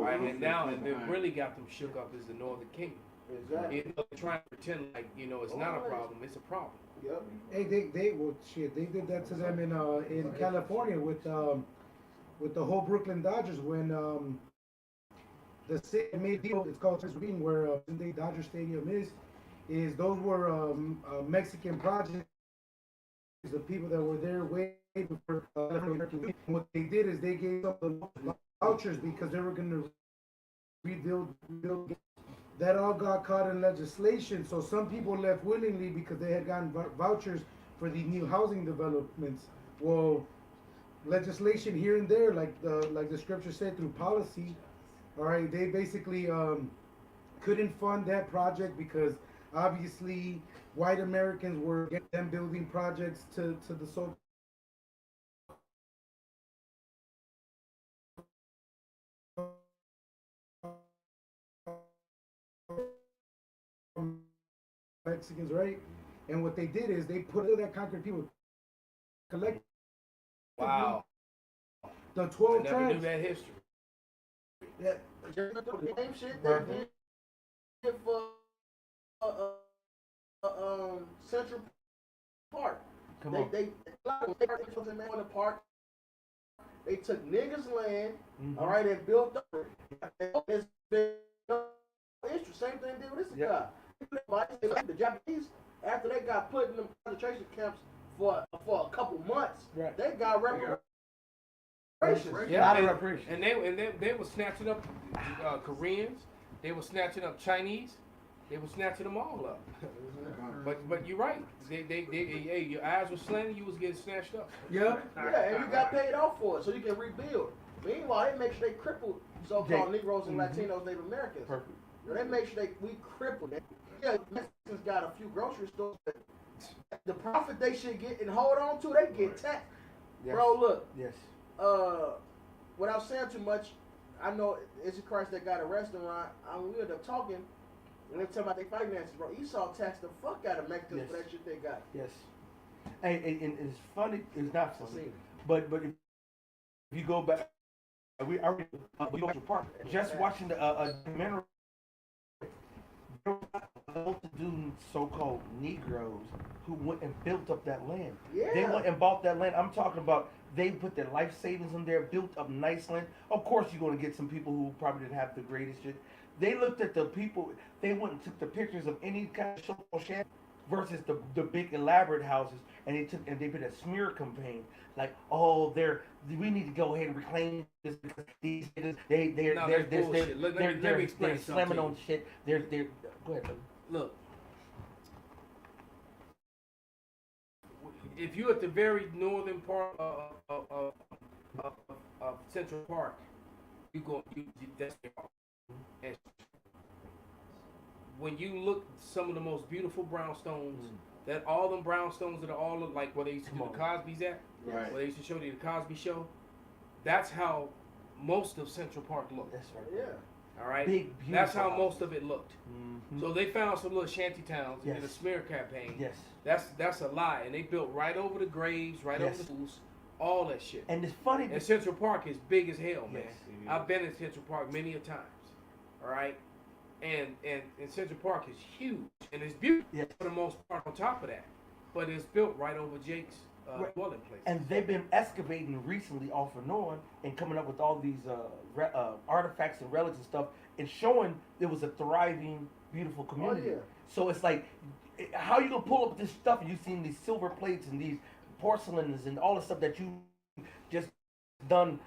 Right, and now and they really got them shook up is the Northern Kingdom. Exactly. They're trying to pretend like it's not a problem. It's a problem. Yep. Hey, they did that to them in California with the whole Brooklyn Dodgers when the city made deal. It's called Green, where the Dodger Stadium is those were Mexican projects. The people that were there way before. What they did is they gave them the vouchers because they were going to rebuild that all got caught in legislation. So some people left willingly because they had gotten vouchers for the new housing developments. Well, legislation here and there, like the scripture said, through policy, all right, they basically couldn't fund that project because obviously white Americans were getting them building projects to the so Mexicans, right? And what they did is they put all that conquered people collectively. Wow. The I 12 never knew tribes. that history. That, The same shit they did for Central Park. Come on. They took in the park. They took niggas' land, Mhm. all right, and built up. It's been same thing they did with this guy. The Japanese, after they got put in the concentration camps for a couple months, Right. they got reparations. Yeah, Lot of and- reparation. And they were snatching up Koreans. They were snatching up Chinese. They were snatching them all up. But you're right. Hey, your eyes were slanted. You was getting snatched up. Yeah. Yeah, and you got paid off for it, so you can rebuild. Meanwhile, they make sure they cripple so-called Negroes and Latinos, Native Americans. Perfect. They make sure we cripple them. Yeah, Mexicans got a few grocery stores. But the profit they should get and hold on to, they get taxed. Yes. Bro, look, Yes. without saying too much, I know it's Christ that got a restaurant. We ended up talking, and they talking about their finances, bro. Esau taxed the fuck out of Mexicans Yes. for that shit they got. Yes. And it's funny. It's not I funny. seen it. But if you go back, we go back to the park. Just watching the documentary. Well-to-do so-called Negroes who went and built up that land. Yeah. They went and bought that land. I'm talking about they put their life savings in there, built up nice land. Of course, you're going to get some people who probably didn't have the greatest shit. They looked at the people. They went and took the pictures of any kind of social shanty versus the big elaborate houses, and they did a smear campaign like, oh, we need to go ahead and reclaim this because they're bullshit. Let me explain they're something slamming to you. on shit. They're go ahead. Buddy. Look, if you're at the very northern part of Central Park, that's your fault. And when you look at some of the most beautiful brownstones, that all them brownstones that are all like where they used to do the Cosby's at, Right. where they used to show you the Cosby Show, that's how most of Central Park looked. That's right. Yeah. All right, Big, that's how beautiful most of it looked. Mhm. So they found some little shanty towns and did a Yes. smear campaign. Yes. That's a lie, and they built right over the graves, right Yes. over the schools, all that shit. And it's funny. And Central Park is big as hell, man. Yes. I've been in Central Park many a times. All right, and Central Park is huge and it's beautiful Yes. for the most part. On top of that, but it's built right over Jake's Right. dwelling place. And they've been excavating recently off of North and coming up with all these artifacts and relics and stuff, and showing it was a thriving, beautiful community. yeah. So it's like, how you gonna pull up this stuff and you seen these silver plates and these porcelains and all the stuff that you just done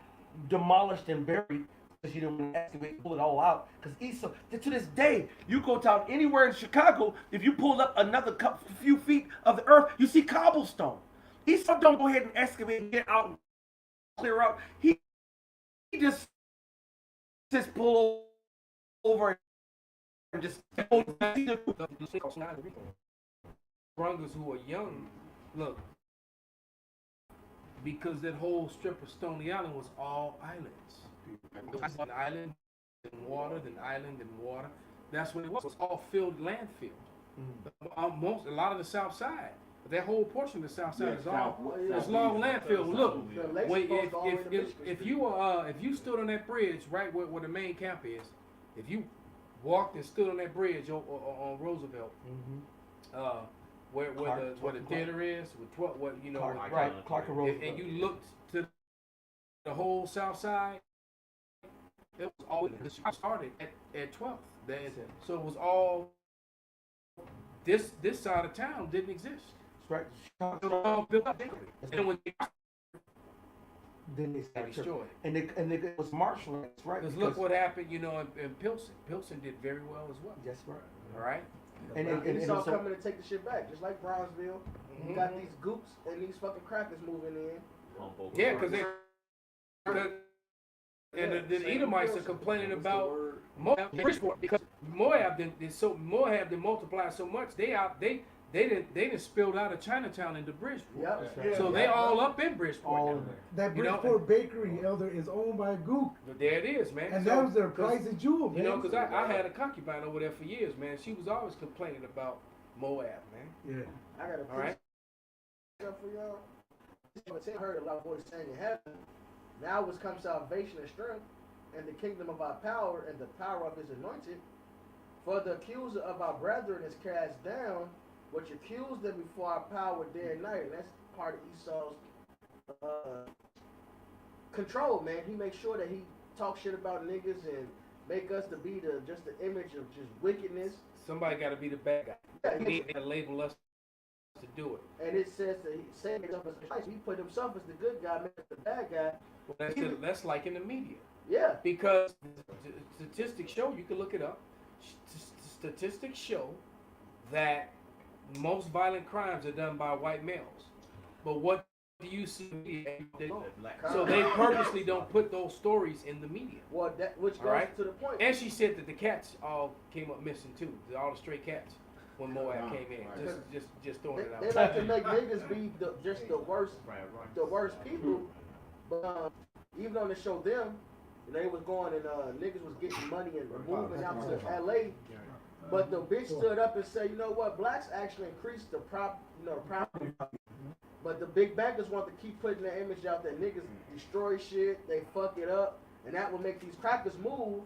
demolished and buried because you didn't excavate and pull it all out. Because Esau, to this day, you go down anywhere in Chicago, if you pull up another few feet of the earth, you see cobblestone. Esau don't go ahead and excavate and get out, clear out. He just pull over and just Brungers who are young, look, because that whole strip of Stony Island was all islands. An island and water, then island and water. That's what it was. It was all filled landfill. A lot of the South Side, that whole portion of the South Side is all it's long landfill. Look, if you stood on that bridge right where the main camp is, if you walked and stood on that bridge on Roosevelt, where the theater is, with Clark and Roosevelt. and you looked to the whole South Side, it was all started at 12th. So it was all this side of town didn't exist. Right. It was all built up. And when then they got started destroyed. and it was marshlands, right? Because look what happened, you know, in Pilsen. Pilsen did very well as well. That's right. All right. And Esau so, coming to take the shit back, just like Bronzeville. You got these goops and these fucking crackers moving in. Yeah, because the Edomites are complaining about Moab and Bridgeport because Moab did multiply so much they didn't spilled out of Chinatown into Bridgeport. Yep. So they all up in Bridgeport. all now. That You know, Bridgeport Bakery, Elder, is owned by Goop. But there it is, man. And So- that was their 'cause, prize of jewel, You man. know, because I had a concubine over there for years, man. She was always complaining about Moab, man. Yeah. I got a All right. picture for y'all. I heard a loud voice saying in heaven, now was come salvation and strength, and the kingdom of our power and the power of his anointed. For the accuser of our brethren is cast down, which accused them before our power day and night. And that's part of Esau's control, man. He makes sure that he talks shit about niggas and make us to be just the image of just wickedness. Somebody got to be the bad guy. Yeah, They got to label us to do it. and it says that Satan himself as Christ. He put himself as the good guy, made the bad guy. Well, that's like in the media. Yeah. Because statistics show, you can look it up, statistics show that most violent crimes are done by white males. But what do you see? So they purposely don't put those stories in the media. Well, which goes All right. to the point. And she said that the cats all came up missing too, all the stray cats when Moab came in. Just throwing it out. They like to make niggas be just the worst people. But even on the show them, they was going and niggas was getting money and moving out to LA. But the bitch stood up and said, you know what, blacks actually increased the property. But the big bankers want to keep putting their image out that niggas destroy shit, they fuck it up, and that will make these crackers move.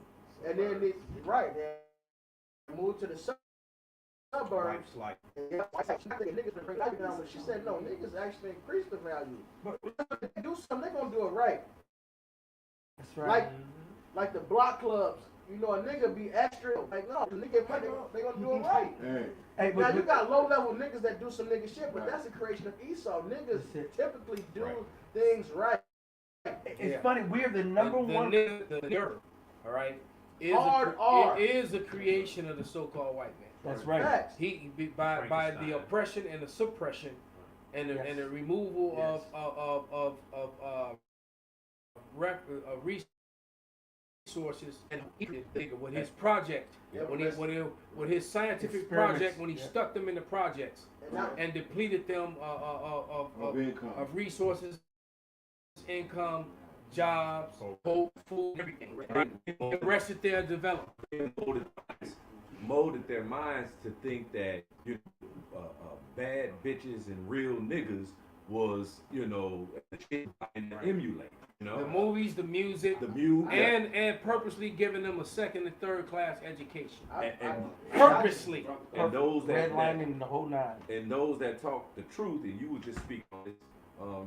And then they move to the suburbs. Like And niggas been bringing value down, but she said no, niggas actually increase the value. But if they do something, they gonna do it right. that's right. Like the block clubs. You know, a nigga be extra. Like, no, the nigga money, they gonna do it right. Hey, Hey, Now, but, you got low level niggas that do some nigga shit, but that's a creation of Esau. Niggas That's it. typically do things right. it's funny. We're the number one. The nigger, all right, Hard R. it is a creation of the so-called white man. That's right. Facts. By the Frankenstein. oppression and the suppression and the removal of resources and with his project with his scientific Experiments. project when he Yeah. stuck them in the projects and depleted them of income. of resources, income, jobs, hope, food, everything. Right? Arrested their development. Molded their minds to think that bad bitches and real niggas was and emulate. The movies, the music, and purposely giving them a second and third class education. and Purposely. and those that redlining the whole nine. and those that talk the truth, and you would just speak on this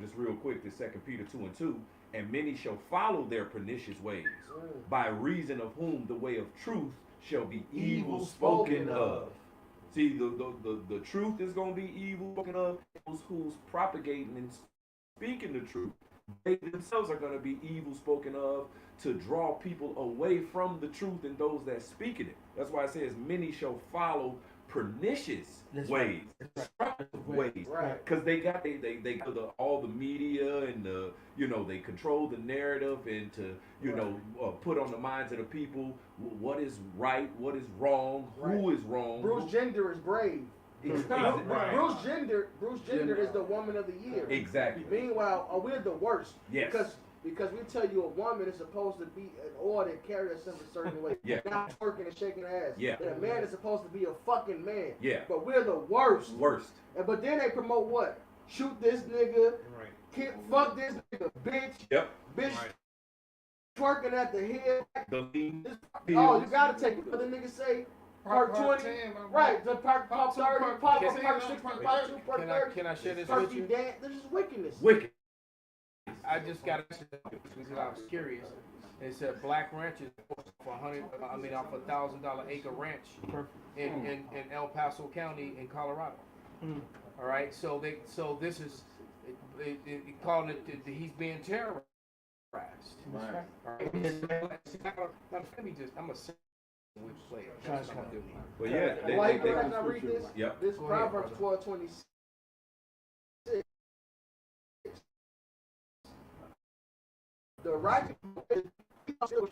just real quick, the 2 Peter 2:2, and many shall follow their pernicious ways, by reason of whom the way of truth shall be evil spoken of. See, the truth is going to be evil spoken of. Those who's propagating and speaking the truth, they themselves are going to be evil spoken of to draw people away from the truth and those that speaking it. That's why it says many shall follow pernicious That's ways, right. destructive ways, Right. because they got all the media and they control the narrative and to put on the minds of the people what is right, what is wrong, who is wrong. Bruce Jenner is brave. Right. Bruce Jenner is the woman of the year. Exactly. Meanwhile, we're the worst. Yes. Because we tell you a woman is supposed to be an order and carry herself a certain way. Yeah. Not twerking and shaking her ass. Yeah. And a man is supposed to be a fucking man. Yeah. But we're the worst. Worst. But then they promote what? Shoot this nigga. Right. Fuck this nigga, bitch. Yep. Bitch Right. twerking at the head. The lean Oh, you gotta take it. But the nigga say part 20. Right. The part 30, part 60, part 2, part 30. Can I share this with Turkey you? dance. This is wickedness. wicked. I just got because I was curious. It said black ranches for off $1,000 acre ranch in El Paso County in Colorado. All right, so this is calling it he's being terrorized. Right. Alright, let me just, I'm a which player. That's what I'm doing. But yeah, Why they can I read this? Yep. This Go ahead, Proverbs brother. 12:26. The righteous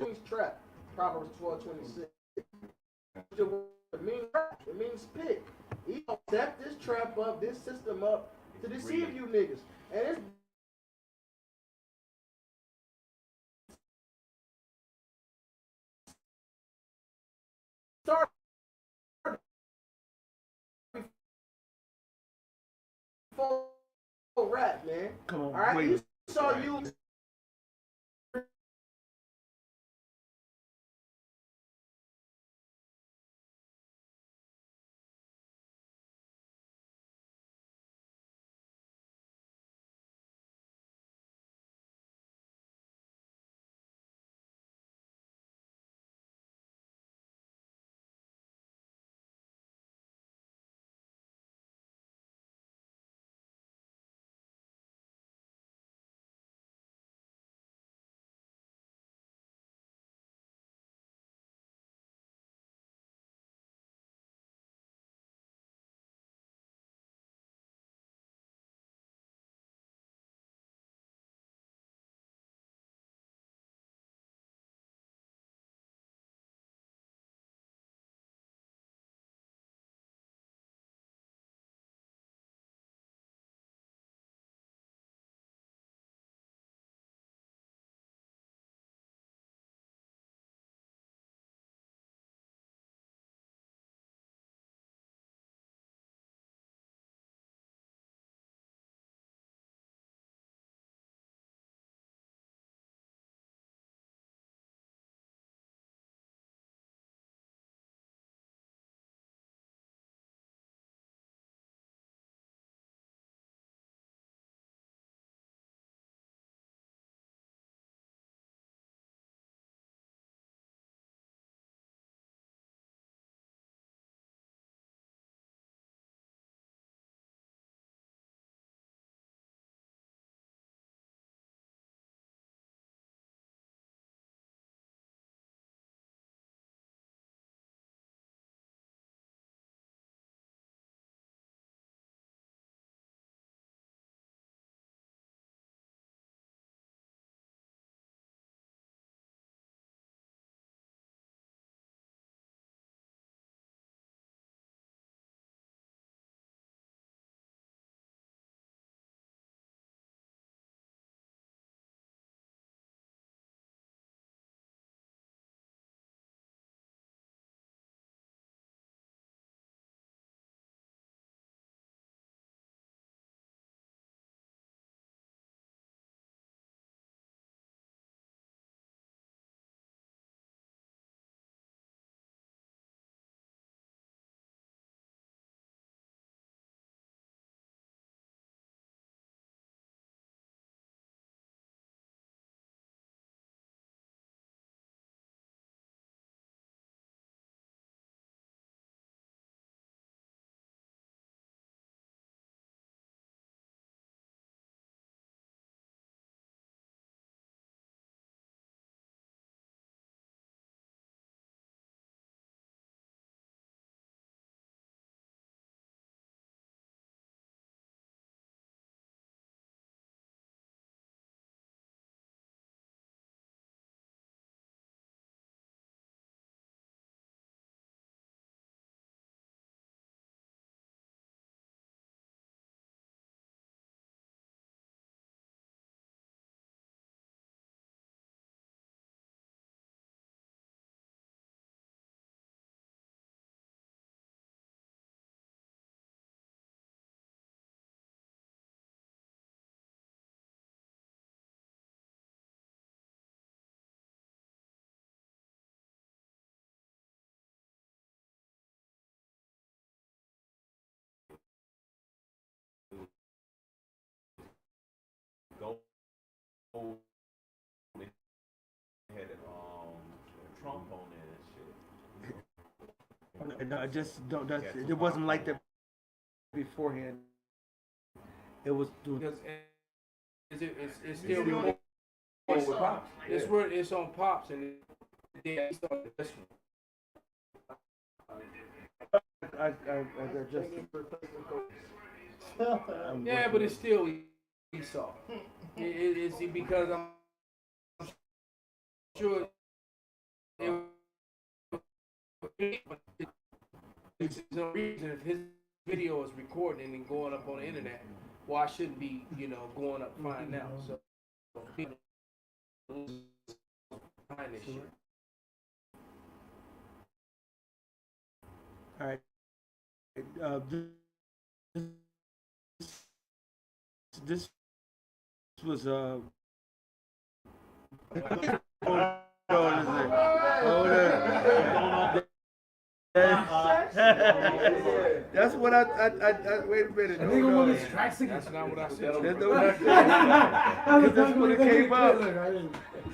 means trap. Proverbs 12:26. It means pick. He gonna set this trap up, this system up to deceive you niggas. And it's start before rap, man. Come on, All right, wait. you saw you. Go had Trump on it and shit. No, I just don't. It wasn't like that beforehand. It was. Because it's still it's, it's on Pops, and yeah, he started this one. I just. Yeah, but it's still Esau. It's because I'm sure there's no reason if his video is recording and going up on the internet, why I shouldn't be, going up fine now. So people behind this shit. All right. This was hold on. That's what I wait a minute. I think I'm on this track again. That's not what I said. That's not what I said. Because that's what it came up.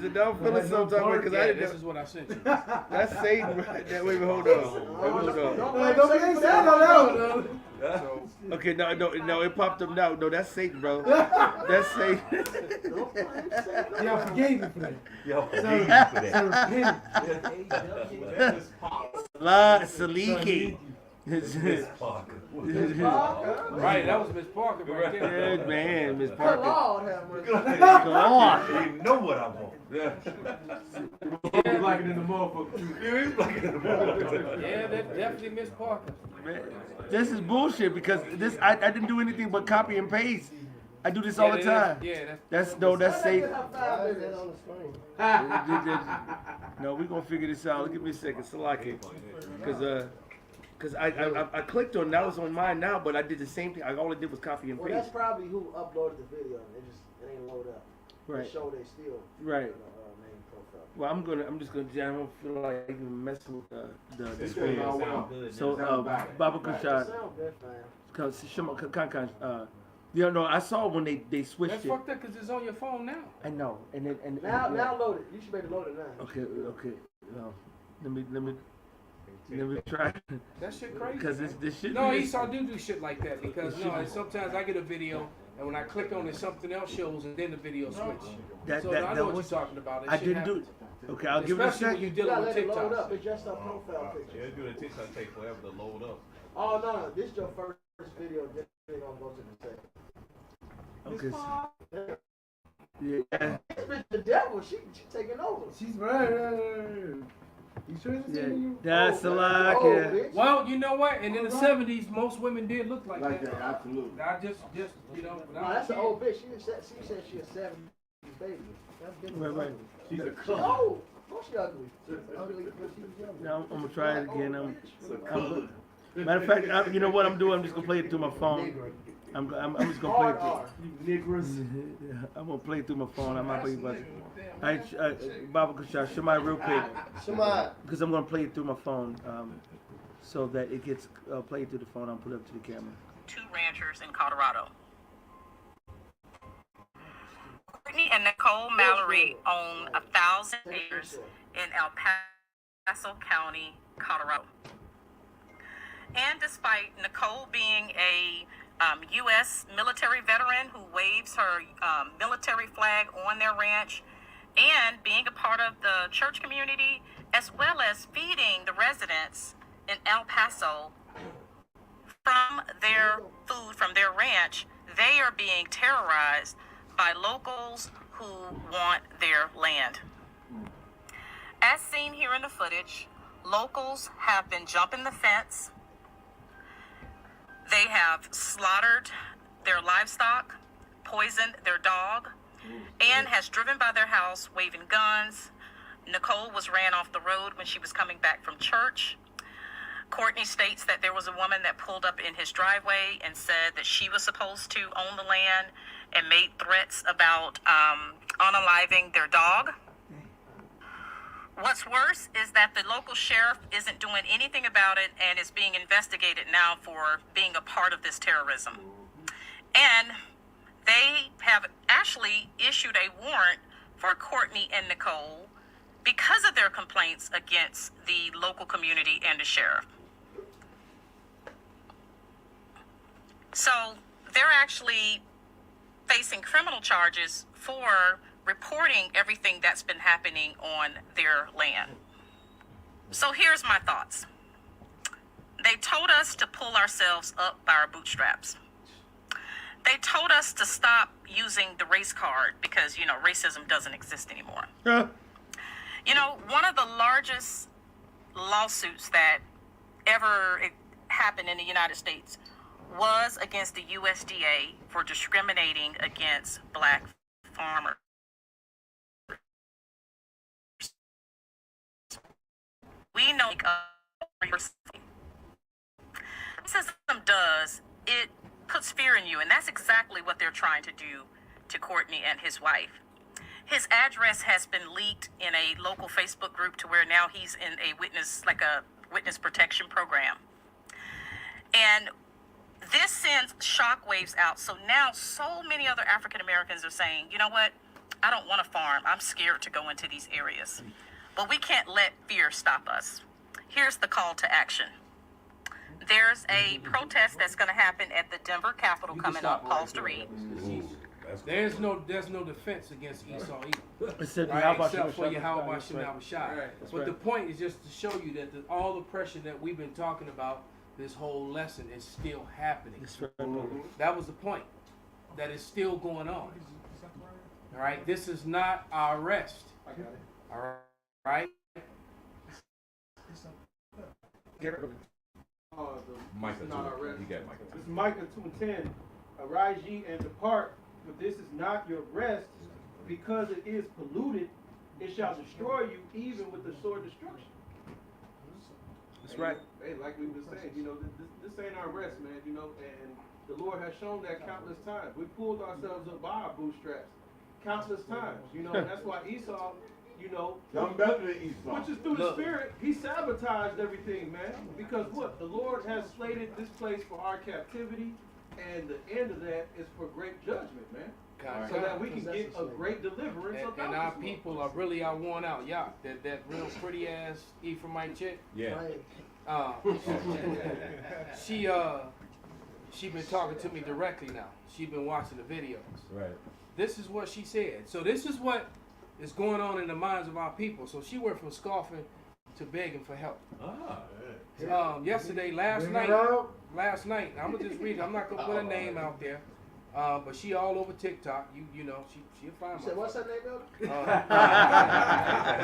So don't feel it sometime because I Yeah, didn't. this is what I sent you. That's Satan right there. Wait, hold on. Hold on. Don't blame Satan on that one. So, Okay, no, it popped up now. No, that's Satan, bro. That's Satan. Yeah, I forgave you for that. Yo, La Saliki. right, that was Miss Parker right there. Good man, Miss Come Parker. on, have mercy. Come on. you know what I want. Yeah, Like it in the motherfucker. Yeah, he's like it in the motherfucker. yeah, that's definitely Miss Parker. Man, this is bullshit because I didn't do anything but copy and paste. I do this all the time. Yeah, That's Why Satan. they have 5 minutes on the screen? No, we're gonna figure this out. Give me a second, Salaki. Cause I clicked on that was on mine now, but I did the same thing. All I did was copy and Well, paste. that's probably who uploaded the video. It ain't load up. Right. It showed they still Right. main profile. Well, I'm just gonna. I don't feel like even messing with the It's screen. gonna sound good. So Baba Kushad, Sound good, fam. cause Shema Kankan, no, I saw when they switched That's it. fucked up because it's on your phone now. I know, and then and Now load it. You should be able to load it now. Okay. Let me try. That shit crazy. Because this shit. No, Esau do shit like that because sometimes I get a video and when I click on it, something else shows and then the video switch. So I know what you're talking about. That I shit didn't do. happens. Okay, I'll give it a Especially when second. you're You dealing gotta with let it load up. TikTok. It's just a profile picture. Yeah, doing a TikTok take forever to load up. Oh no, this is your first video. Then we're gonna go to the second. Okay. Yeah. This bitch the devil. She taking over. She's right. You sure it's Yeah. you? That's a Oh, lie. oh, Yeah. bitch. Well, you know what? And in the 70s, most women did look like that. absolutely. I just No, that's an old bitch. She said she a 70s baby. That's different. Right. She's a She old. Oh, she ugly. Ugly when she was young. Now I'm gonna try it again. Matter of fact, you know what I'm doing? I'm just gonna play it through my phone. I'm just gonna play it. R. I'm gonna play it through my phone. I might be, but Baba Kushad, Shemai, real quick, Shema. because I'm gonna play it through my phone, so that it gets played through the phone. I'll put it up to the camera. 2 ranchers in Colorado. Courtney and Nicole Mallory own 1,000 acres in El Paso County, Colorado. And despite Nicole being a U.S. military veteran who waves her military flag on their ranch and being a part of the church community, as well as feeding the residents in El Paso from their food from their ranch, they are being terrorized by locals who want their land. As seen here in the footage, locals have been jumping the fence. They have slaughtered their livestock, poisoned their dog, and has driven by their house waving guns. Nicole was ran off the road when she was coming back from church. Courtney states that there was a woman that pulled up in his driveway and said that she was supposed to own the land and made threats about unaliving their dog. What's worse is that the local sheriff isn't doing anything about it and is being investigated now for being a part of this terrorism. And they have actually issued a warrant for Courtney and Nicole because of their complaints against the local community and the sheriff. So they're actually facing criminal charges for reporting everything that's been happening on their land. So here's my thoughts. They told us to pull ourselves up by our bootstraps. They told us to stop using the race card because, racism doesn't exist anymore. One of the largest lawsuits that ever happened in the United States was against the USDA for discriminating against black farmers. We know racism does, it puts fear in you, and that's exactly what they're trying to do to Courtney and his wife. His address has been leaked in a local Facebook group to where now he's in a witness protection program. And this sends shockwaves out. So now so many other African Americans are saying, you know what? I don't want to farm. I'm scared to go into these areas. But we can't let fear stop us. Here's the call to action. There's a protest that's going to happen at the Denver Capitol coming up. Pause to read. There's no defense against Esau either, Except for Yahweh Shem Shai. But the point is just to show you that all the pressure that we've been talking about this whole lesson is still happening. That was the point. That is still going on. All right. This is not our rest. All right. Micah, he got Micah. This is Micah 2:10. Arise ye and depart, for this is not your rest, because it is polluted. It shall destroy you, even with the sword destruction. That's right. Hey, like we were saying, this ain't our rest, man. And the Lord has shown that countless times. We pulled ourselves up by our bootstraps countless times. And that's why Esau. I'm better than Esau. Which is through the Spirit, he sabotaged everything, man. Because what? The Lord has slated this place for our captivity, and the end of that is for great judgment, man. So that we can get a great deliverance. And our people are really worn out. Yeah, that real pretty ass Ephraimite chick. Yeah. She been talking to me directly now. She been watching the videos. Right. This is what she said. So this is what is going on in the minds of our people. So she went from scoffing to begging for help. Yesterday, last night, I'm gonna just read it. I'm not gonna put her name out there, but she all over TikTok. She'll find my. So what's her name, Elder?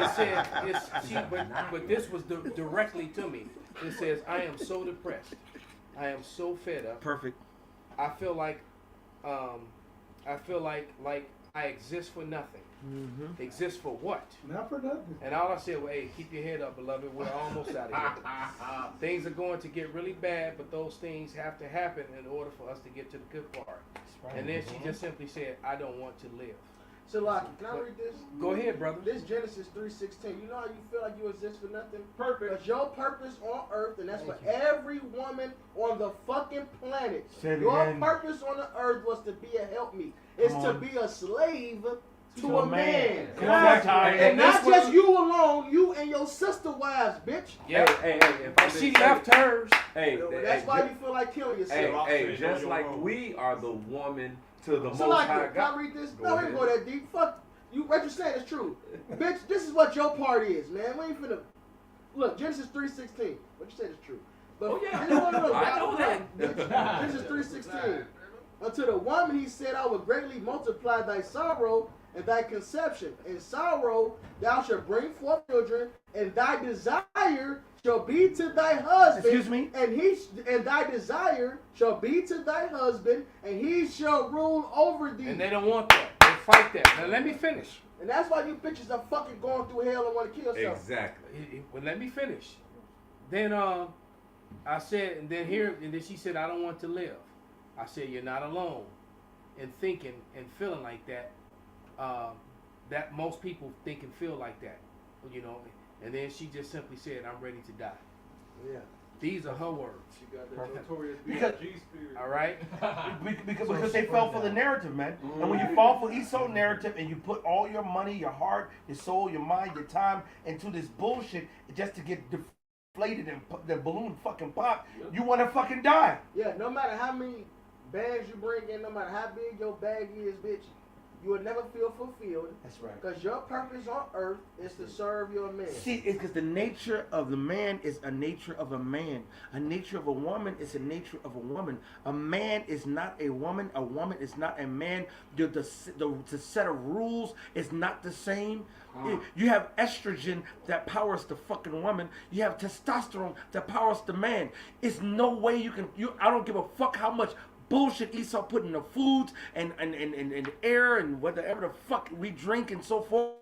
It said but this was directly to me. It says, I am so depressed. I am so fed up. Perfect. I feel like I exist for nothing. Mm-hmm. Exist for what? Not for nothing. And all I said was, hey, keep your head up, beloved. We're almost out of here. Things are going to get really bad, but those things have to happen in order for us to get to the good part. Right. And then she just simply said, I don't want to live. So, Lockie, can I read this? Go ahead, brother. This Genesis 3:16. You know how you feel like you exist for nothing? Perfect. Because your purpose on earth, and that's for every woman on the fucking planet. Your purpose on the earth was to be a helpmeet. It's to be a slave to a man. And not just you alone, you and your sister wives, bitch. Yeah. Hey, and she left hers. That's why you feel like killing yourself. Just like we are the woman to the So Most like, High can God. I read this? No, we ain't go that deep. Fuck you. What you saying is true, bitch. This is what your part is, man. We ain't finna look. Genesis 3:16. What you said is true. But Oh, yeah. I know that. Genesis 3:16. Unto the woman he said, I will greatly multiply thy sorrow and thy conception. In sorrow thou shalt bring forth children, and thy desire shall be to thy husband. Excuse me? And thy desire shall be to thy husband, and he shall rule over thee. And they don't want that. They fight that. Now let me finish. And that's why you bitches are fucking going through hell and want to kill yourself. Exactly. Well, let me finish. Then I said, and then she said, I don't want to live. I said, you're not alone in thinking and feeling like that. That most people think and feel like that, And then she just simply said, I'm ready to die. Yeah. These are her words. She got that notorious Because- BG spirit. All right? Because they fell for the narrative, man. And when you fall for Esau narrative and you put all your money, your heart, your soul, your mind, your time into this bullshit just to get deflated and the balloon fucking pop, you want to fucking die. Yeah, no matter how many bags you bring in, no matter how big your bag is, bitch, you will never feel fulfilled. That's right. Because your purpose on earth is to serve your man. See, it's because the nature of the man is a nature of a man. A nature of a woman is a nature of a woman. A man is not a woman. A woman is not a man. The set of rules is not the same. You have estrogen that powers the fucking woman. You have testosterone that powers the man. It's no way you can. I don't give a fuck how much bullshit Esau put in the foods and air and whatever the fuck we drink and so forth.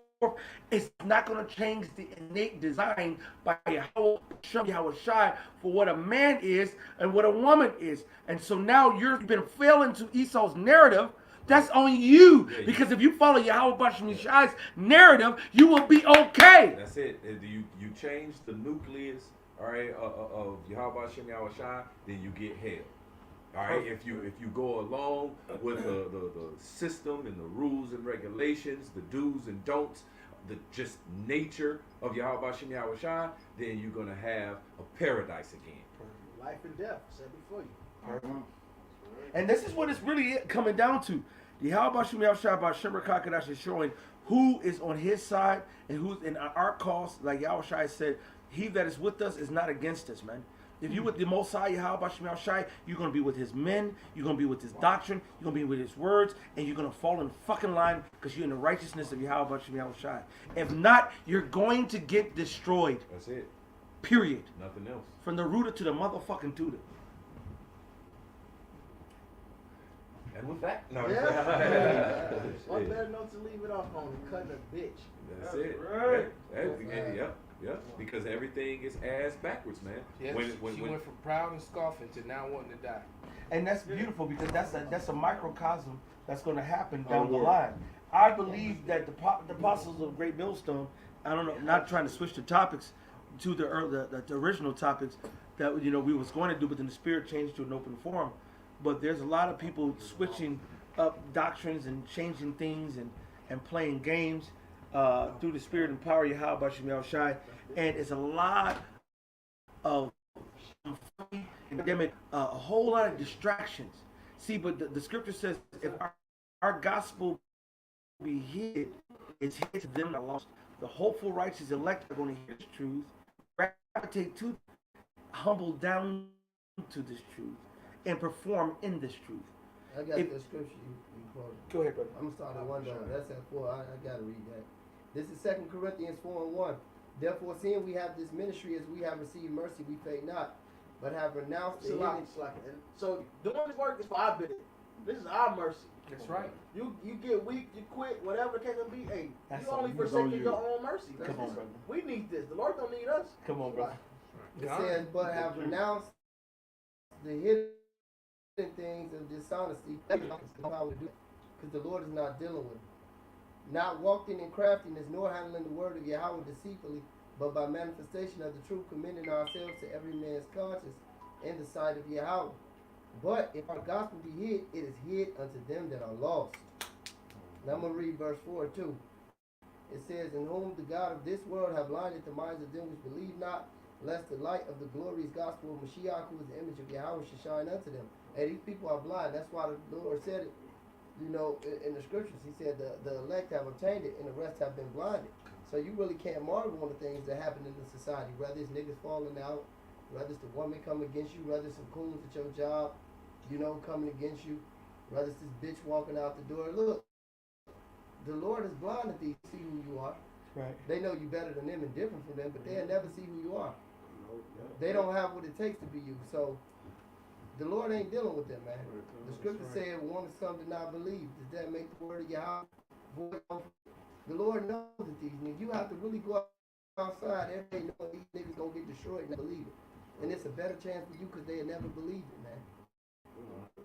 It's not going to change the innate design by Yahweh Shai for what a man is and what a woman is. And so now you've been failing to Esau's narrative. That's on you, because if you follow Yahweh Bashem Shai's narrative, you will be okay. That's it. You change the nucleus, all right, of Yahweh Bashem Shai, then you get hell. All right, if you go along with the system and the rules and regulations, the do's and don'ts, the just nature of Yahweh Bashem Shai, then you're gonna have a paradise again. Life and death, said before you. And this is what it's really coming down to. The Yahweh Bashem Shai by Shem Rakakadash is showing who is on his side and who's in our cause. Like Yahweh Shai said, he that is with us is not against us, man. If you're with the Most High, Yahweh Bashem Shai, you're going to be with his men, you're going to be with his doctrine, you're going to be with his words, and you're going to fall in fucking line because you're in the righteousness of Yahweh Bashem Shai. If not, you're going to get destroyed. That's it. Period. Nothing else. From the rooter to the motherfucking tutor. And with that, no. What better note to leave it off on than cutting a bitch? That's it. Right. Yep. Because everything is ass backwards, man. Yeah, she went from proud and scoffing to now wanting to die. And that's beautiful because that's a microcosm that's going to happen down the line. I believe that the apostles of Great Millstone, I don't know, not trying to switch the topics to the original topics that we was going to do, but then the Spirit changed to an open forum. But there's a lot of people switching up doctrines and changing things and playing games through the Spirit and power of Yahweh Bashem Shai. And it's a lot of a whole lot of distractions. See, but the scripture says if our gospel be hid, it's hid to them that are lost. The hopeful, righteous elect are going to hear this truth, gravitate to, humble down to this truth, and perform in this truth. I got the scripture you quoted. Go ahead, brother. I'm starting at 1 down. That's at 4. I got to read that. This is 2 Corinthians 4:1. Therefore, seeing we have this ministry as we have received mercy, we faint not, but have renounced the hidden. So doing this work is for our benefit. This is our mercy. That's right. You get weak, you quit, whatever the case may be. Hey, That's you only on forsaking you. your own mercy. Come on, brother. We need this. The Lord don't need us. Come on, brother. It says, but have renounced the hidden things of dishonesty. Because the Lord is not dealing with it. Not walking in craftiness, nor handling the word of Yahweh deceitfully, but by manifestation of the truth, commending ourselves to every man's conscience in the sight of Yahweh. But if our gospel be hid, it is hid unto them that are lost. Now I'm going to read verse 4 too. It says, in whom the God of this world have blinded the minds of them which believe not, lest the light of the glorious gospel of Mashiach, who is the image of Yahweh, should shine unto them. And these people are blind. That's why the Lord said it, in the scriptures. He said the elect have obtained it and the rest have been blinded. So you really can't marvel on the things that happen in the society, whether it's niggas falling out, whether it's the woman coming against you, whether it's some coons at your job, coming against you, whether it's this bitch walking out the door. Look, the Lord is blinded these to see who you are. Right. They know you better than them and different from them, but they'll never see who you are. They don't have what it takes to be you. So the Lord ain't dealing with them, man. The scripture said, one is some to not believe. Does that make the word of Yahweh void? The Lord knows that these niggas, you have to really go outside every day knowing these niggas gonna get destroyed and not believe it. And it's a better chance for you because they'll never believe it, man.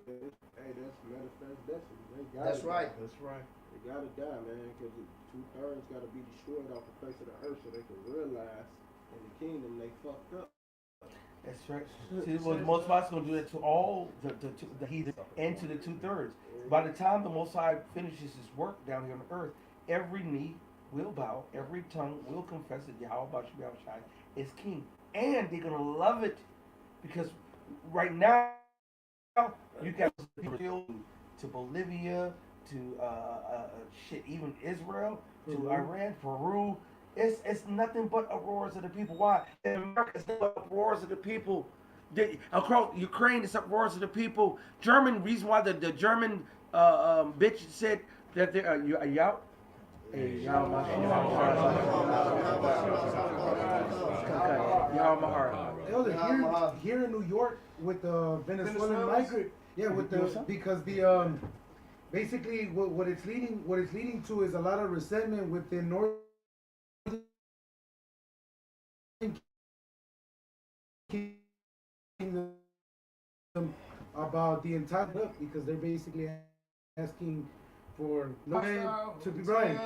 Hey, that's manifest destiny. That's right. That's right. They gotta die, man, because 2/3 gotta be destroyed off the face of the earth so they can realize in the kingdom they fucked up. That's right. See, well, the Most High is going to do that to all the heathen and to the 2/3. By the time the Most High finishes his work down here on earth, every knee will bow, every tongue will confess that Yahweh Bashem Shai is king. And they're going to love it because right now, you got people to Bolivia, shit, even Israel, to Iran, Peru. It's nothing but roars of the people. Why? In America, it's nothing but roars of the people. Across Ukraine, it's roars of the people. German, reason why the German bitch said that they are you out? Hey, y'all my heart. Elder, here in New York with the Venezuelan migrant, because the basically what it's leading to is a lot of resentment within Northern Kingdom about the entire because they're basically asking for land to be right.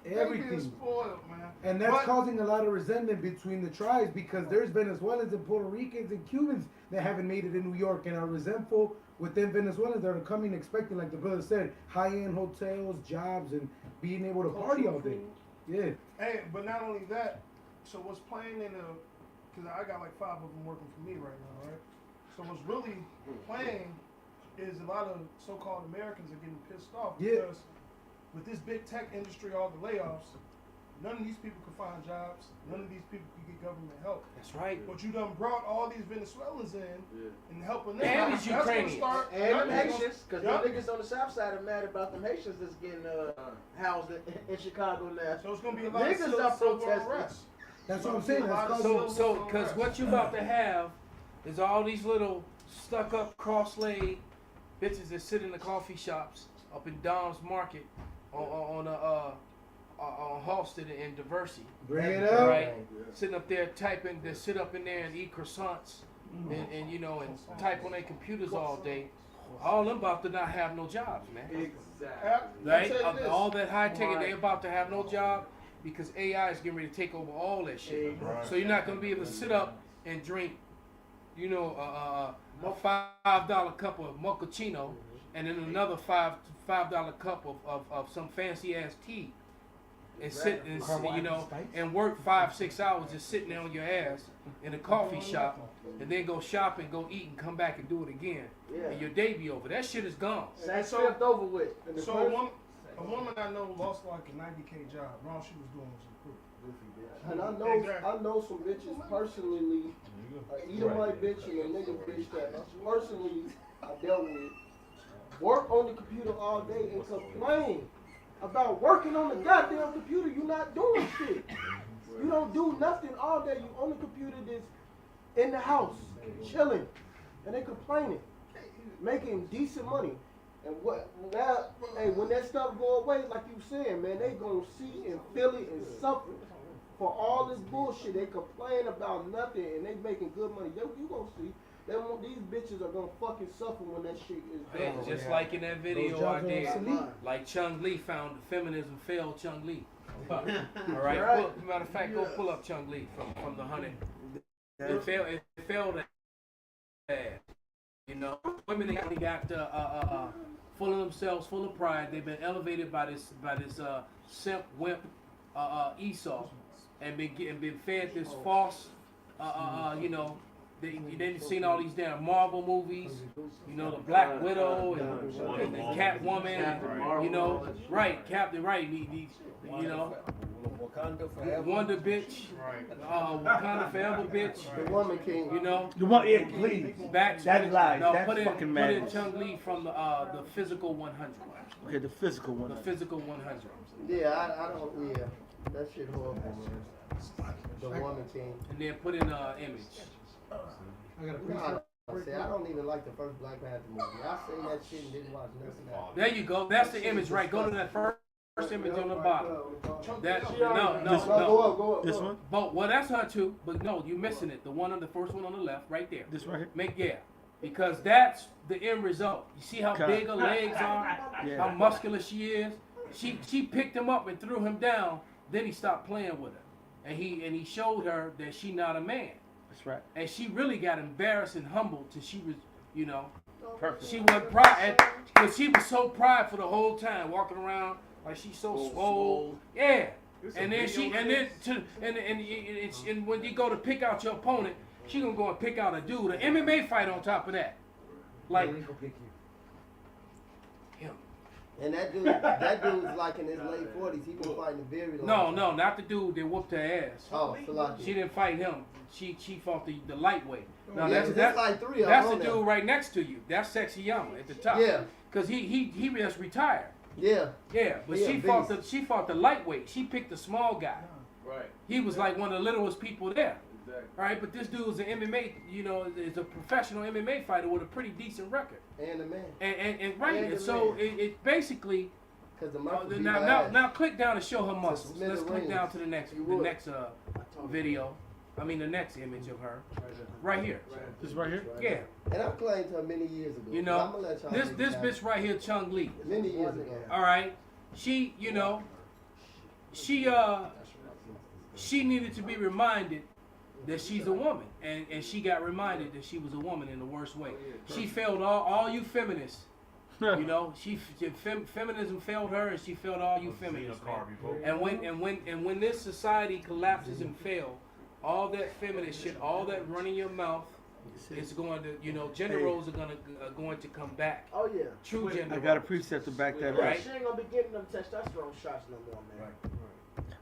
Everything. Spoiled, man. And that's causing a lot of resentment between the tribes because there's Venezuelans and Puerto Ricans and Cubans that haven't made it in New York and are resentful within Venezuelans that are coming expecting, like the brother said, high-end hotels, jobs, and being able to party all day. Yeah. Hey, but not only that, so what's playing in the, because I got like 5 of them working for me right now, right? So what's really playing is a lot of so-called Americans are getting pissed off because with this big tech industry, all the layoffs, none of these people can find jobs. None of these people can get government help. That's right. But you done brought all these Venezuelans in and helping them. And these Ukrainians. And them Haitians, because the niggas on the south side are mad about them Haitians that's getting housed in Chicago now. So it's going to be a lot niggas of are civil protesting. unrest. That's what I'm saying. So, because what you about to have is all these little stuck-up, cross-legged bitches that sit in the coffee shops up in Dom's Market on Halsted and Diversity. Bring it up. Right? Sitting up there typing, they sit up in there and eat croissants and you know, and type on their computers all day. All them about to not have no jobs, man. Exactly. Right? All that high tech, they about to have no job because AI is getting ready to take over all that shit. So you're not going to be able to sit up and drink, you know, a $5 cup of mochaccino and then another $5 cup of some fancy ass tea, and sit and you know and work 5-6 hours just sitting there on your ass in a coffee shop, and then go shop and go eat and come back and do it again, and your day be over. That shit is gone. That's over with. So a woman I know lost like a $90K job. All she was doing was recruiting. And I know some bitches personally, an Edomite bitch and a nigga bitch that personally I dealt with, work on the computer all day and complain about working on the goddamn computer. You not doing shit. You don't do nothing all day. You on the computer that's in the house, chilling, and they complaining, making decent money. And what now? Hey, when that stuff go away, like you saying, man, they gonna see and feel it and suffer for all this bullshit. They complain about nothing and they making good money. You gonna see. These bitches are gonna fucking suffer when that shit is done. Hey, just like in that video I did, like Chung Lee found feminism failed Chung Lee. All right. Matter of fact, go pull up Chung Lee from the 100. It failed bad. You know, women they got full of themselves, full of pride. They've been elevated by this simp wimp Esau, and been fed this false you know. They've seen all these damn Marvel movies, you know, the Black Widow and the Catwoman, you know, right, Captain, right, you know, Wonder Bitch, Wakanda Forever Bitch, The Woman King, you know, The one, yeah, please. Back, That lies. no, That's put fucking in madness. Chung Lee from the Physical 100. Okay, the physical one. The Physical 100. Yeah, I don't. Yeah, that shit horrible, man. The Woman King. And then put in Image. I got a I don't even like the first Black Panther movie. I seen that shit and didn't watch nothing else. There you go. That's the image, right? Go to that first image on the bottom. That no. Go up. This one? But well, that's her too. But no, you're missing it. The first one on the left, right there. This right here? Because that's the end result. You see how Okay. big her legs are, how muscular she is. She picked him up and threw him down. Then he stopped playing with her, and he showed her that she not a man. That's right. And she really got embarrassed and humbled till she was, you know, Perfect. she wasn't proud, because she was so prideful the whole time, walking around like she's so swole. Yeah. And then and when you go to pick out your opponent, she gonna go and pick out a dude, an MMA fight on top of that, like him. And that dude's like in his late 40s. He been fighting a very long time. No, not the dude that whooped her ass. Oh, Salaki. She didn't fight him. She fought the lightweight. Now Yeah, that's like 3 of that's them the on dude there. right next to you. That's Sexy Yama at the top. Yeah. Cause he just retired. Yeah. Yeah, but He a she fought the lightweight. She picked the small guy. Right. He was like one of the littlest people there. Exactly. All right, but this dude is an MMA, is a professional MMA fighter with a pretty decent record. And the man. And right, And and the so man. it basically. Cause the Murphy beat Now, my now, ass. now, click down to show her muscles. Smith Let's click Rings. down to the next video. I mean, the next image of her, right here. This right here. Yeah. And I claimed her many years ago. You I'm know, gonna let y'all this niggas have bitch it. right here, Chung Lee. Many years ago. All right, she, she needed to be reminded that she's a woman, and she got reminded that she was a woman in the worst way. She failed all you feminists. Feminism failed her, and she failed all you feminists. Man. And when this society collapses and fails, all that feminist shit, all that running your mouth, is going to, gender roles are going to come back. Oh yeah. True gender. I got a roles. precept to back that Right. up. She ain't gonna be getting them testosterone shots no more, man.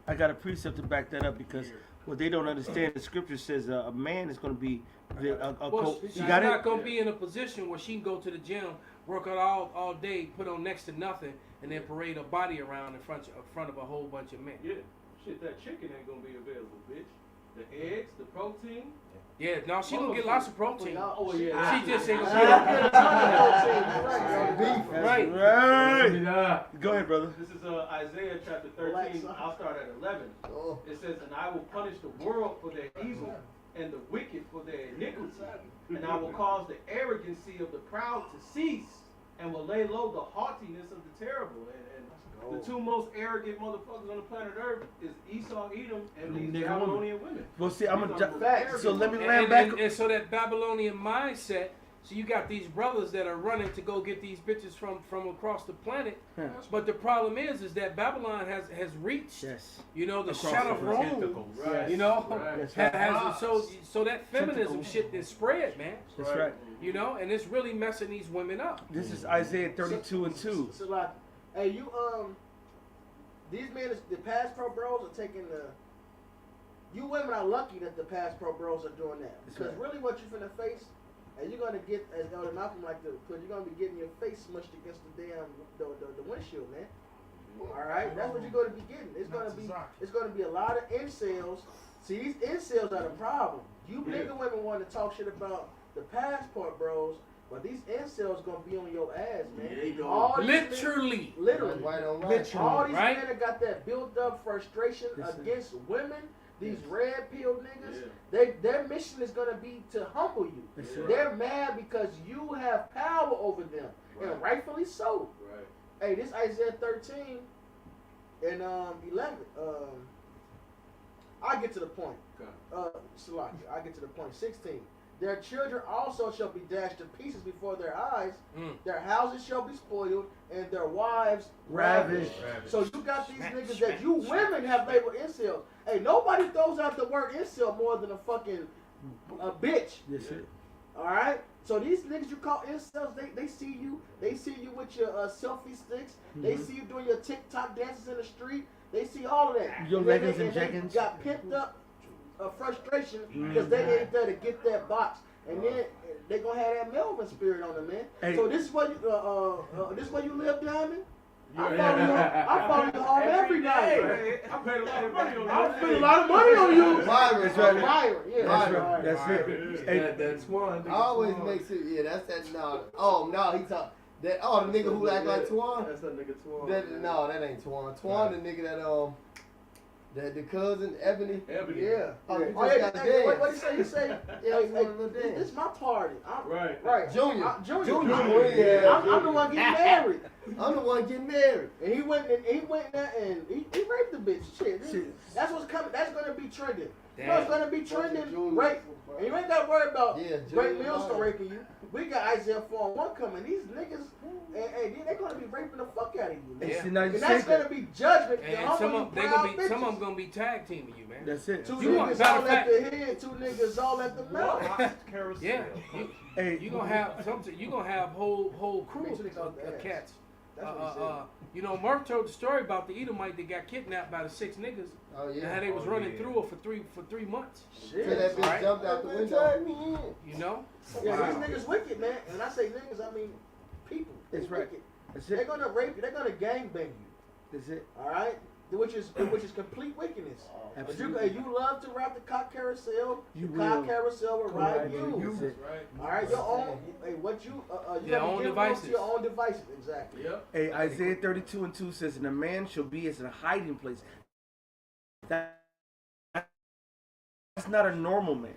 I got a precept to back that up because what they don't understand, the scripture says a man is going to be Well, she's you got not it? going to be in a position where she can go to the gym, work out all day, put on next to nothing, and then parade her body around in front of a whole bunch of men. Yeah. Shit, that chicken ain't gonna be available, bitch. The eggs, the protein. Yeah, no, she gonna get lots of protein. Oh yeah. She just ain't She gonna don't get a ton of protein. You're right. Right. Go ahead, brother. This is Isaiah chapter 13. I'll start at 11. Oh. It says, "And I will punish the world for their evil, and the wicked for their iniquity. And I will cause the arrogancy of the proud to cease, and will lay low the haughtiness of the terrible." And the two most arrogant motherfuckers on the planet Earth is Esau, Edom, and these Nigga Babylonian women. Well, see, I'm These are gonna. the arrogant So let me ones. land back. And so that Babylonian mindset. So you got these brothers that are running to go get these bitches from across the planet. Yeah. But the problem is that Babylon has reached, Yes. the Across shadow of the Rome. tentacles. Right. Right. That's Has, right. so that feminism shit is spread, man. That's right. And it's really messing these women up. This is Isaiah 32:2. So like, hey, these men, the pass pro bros are taking you women are lucky that the pass pro bros are doing that. That's Because right. really what you're finna face, and you're gonna get, as Elder Malcolm like to, because you're gonna be getting your face smushed against the damn, the windshield, man. Alright? That's what you're gonna be getting. It's gonna be a lot of incels. See, these incels are the problem. You nigga women want to talk shit about the passport bros, but these incels gonna be on your ass, man. Yeah, they go. All these Literally. niggas- literally. White on white. Literally. All these Right? men that got that built up frustration Yes, sir. against women, these red pill niggas, Yeah. their mission is gonna be to humble you. Yes, sir. They're mad because you have power over them, and rightfully so. Right. Hey, this Isaiah 13 and 11. I get to the point. Salaki, I get to the point. 16. Their children also shall be dashed to pieces before their eyes. Their houses shall be spoiled, and their wives ravished. So you got these niggas that you women have labeled incels. Hey, nobody throws out the word incel more than a bitch. Yes, sir. All right. So these niggas you call incels, they see you with your selfie sticks. They see you doing your TikTok dances in the street. They see all of that. Your And they- leggings and they jeggings. got pent up frustration because they ain't there to get that box, and then they gonna have that Melvin spirit on them, man. Hey. So this is where you live, Diamond. I follow you home every night. I paid a lot of money on I that. spend a lot of money on you. Myron. That's right. Myron, yeah. That's Myron. right. That's it. Hey, That's one. I always make sure, yeah, that's that, no. Oh, no, he talk, that, oh, the nigga who act like Twan? That's that nigga Twan. No, that ain't Twan. Twan, the nigga that, the cousin, Ebony. Ebony. Yeah. Oh, you Oh, just yeah. got Hey, dance. what you say? Yeah, He wanted a little dance. this is my party. Right. Right. Junior. Junior. Yeah. I'm the one getting married. I'm the one getting married. And he went there and he raped the bitch. Shit. That's what's coming. That's gonna be trending. You know what's gonna be trending? Rape. And you ain't gotta worry about Yeah, Great Junior Millstone Lyon. raping you. We got Isaiah 4:1 coming. These niggas, and they're gonna be raping the fuck out of you, man. Hey, see, now you And say that's that. gonna be judgment. to And humble some you of proud them bitches. gonna be tag teaming you, man. That's it. Two You want- niggas matter all of at fact- the head, two niggas all at the mouth. Yeah. Hey, You gonna have whole crew of cats That's what he said. You know, Murph told the story about the Edomite that got kidnapped by the 6 niggas. Oh And yeah. how they was running through it for 3 months. Shit. Till that bitch Right. jumped out the Man, window. tag me in. You know? Yeah, Wow. these niggas wicked, man. And I say niggas, I mean people. They That's right. wicked. That's They're it. gonna rape you. They're gonna gangbang you. That's it. All right, which is complete wickedness. But Absolutely. you love to ride the cock carousel. You the cock will carousel will ride you. That's it. All right, your own. Hey, what you you Your gotta own give devices. to your own devices. Exactly. Yep. Hey, Isaiah 32:2 says, "And a man shall be as in a hiding place." That's not a normal man.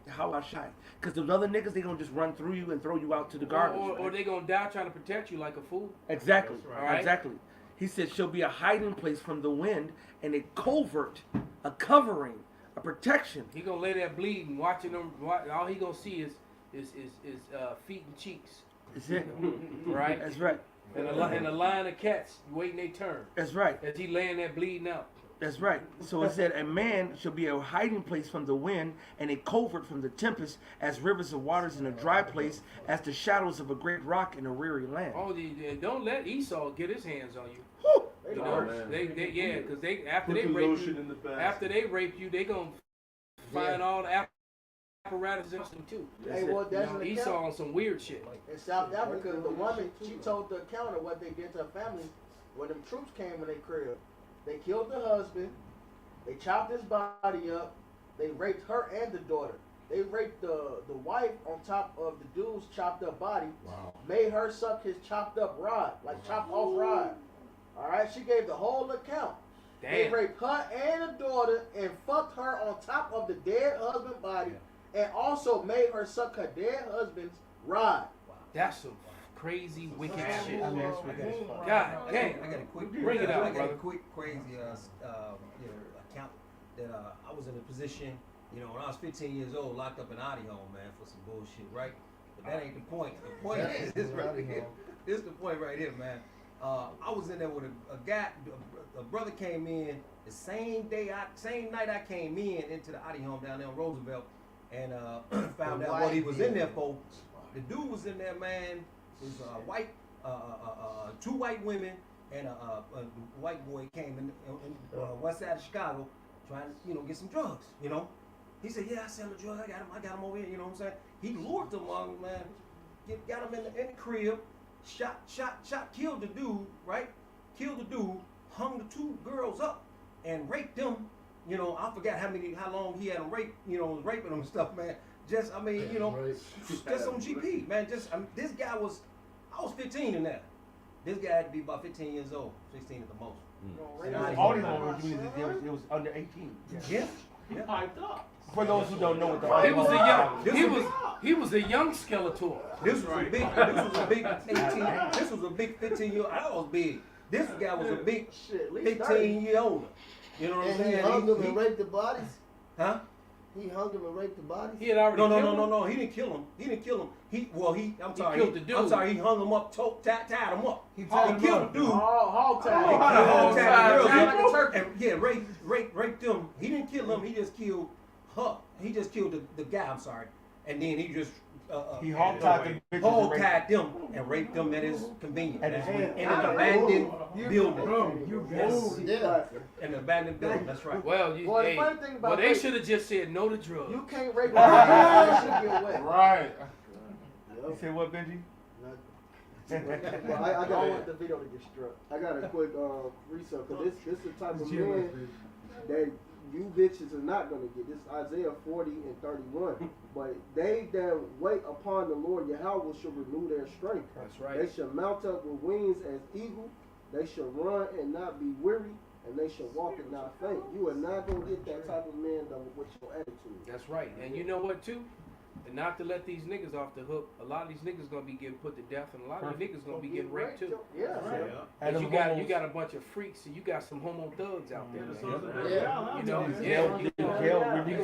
How I shy? Because those other niggas, they gonna just run through you and throw you out to the garbage. Or right? they gonna die trying to protect you like a fool. Exactly. That's right. Exactly. He said she'll be a hiding place from the wind and a covert, a covering, a protection. He gonna lay there bleeding, watching them. All he gonna see is feet and cheeks, That's it. right? That's right. And a line of cats waiting their turn That's right. as he laying there bleeding out. That's right. So it said, a man shall be a hiding place from the wind and a covert from the tempest, as rivers of waters in a dry place, as the shadows of a great rock in a weary land. Oh, don't let Esau get his hands on you. Whew. You Oh, know, man. yeah, because after Put they the rape lotion you, in the basket. after they rape you, they gonna find all the apparatus and stuff too. Hey, That's well, it. that's You know, an Esau account. on some weird shit. In South Africa, the woman, she told the accountant what they did to her family when them troops came in their crib. They killed the husband. They chopped his body up. They raped her and the daughter. They raped the wife on top of the dude's chopped up body. Wow. Made her suck his chopped up rod, like chopped off rod. All right, she gave the whole account. They Damn. raped her and the daughter and fucked her on top of the dead husband's body, and also made her suck her dead husband's rod. That's some crazy wicked shit. I mean, that's wicked. God dang. I got a quick, Bring it out, I got brother. a quick, crazy, account that I was in a position, when I was 15 years old, locked up in Audi home, man, for some bullshit, right? But that ain't the point. The point is this right here. This is the point right here, man. I was in there with a guy, a brother came in the same night I came into the Audi home down there on Roosevelt, and found out what he was in there for. The dude was in there, man. It was white, 2 white women and a white boy came in west side of Chicago trying to, get some drugs, He said, yeah, I sell the drugs. I got him over here, you know what I'm saying? He lured them on, man. Got him in the crib, shot, killed the dude, right? Killed the dude, hung the 2 girls up and raped them. I forgot how long he had them raped, was raping them and stuff, man. Just on GP, man. This guy I was 15 in there. This guy had to be about 15 years old, 16 at the most. It was under 18. Yeah. Hyped up. For those who don't know what the He was a young. He was a young Skeletor. This was a big 18. This was a big 15-year-old. I was big. This guy was a big Shit, at least 15-year-old. You know what I'm And he saying? hung them and raped the bodies? Huh? He hung them and raped the bodies? He had already No. killed He didn't kill him. I'm sorry. killed the dude. I'm sorry. He hung him up, tied him up. He tied him killed up. the dude. Hog He tie. killed hog the tie. girls. Tied like a turkey. And yeah, raped them. He didn't kill them. He just killed her. He just killed the guy. I'm sorry. And then he just He hog-tied the bitches and raped hog-tied them and raped them at his convenience. At his will. In an abandoned building. Yes. Yeah. In an abandoned building. That's right. Well, Well, the funny thing about they rape- should have just said no to drugs. You can't rape a man. You should get wet. Right. You say what, Benji? Well, I I don't got want the video to get struck. I got a quick research because this the type of man that you bitches are not gonna get. This Isaiah 40 and 31. But they that wait upon the Lord Yahweh shall renew their strength. That's right. They shall mount up with wings as eagle. They shall run and not be weary, and they shall walk and not faint. You are not gonna get that type of man though with your attitude. That's right. And you know what too? And not to let these niggas off the hook. A lot of these niggas gonna be getting put to death, and a lot of these niggas gonna be getting raped too. Yeah. And you got a bunch of freaks, and you got some homo thugs out there. Man. Yeah. You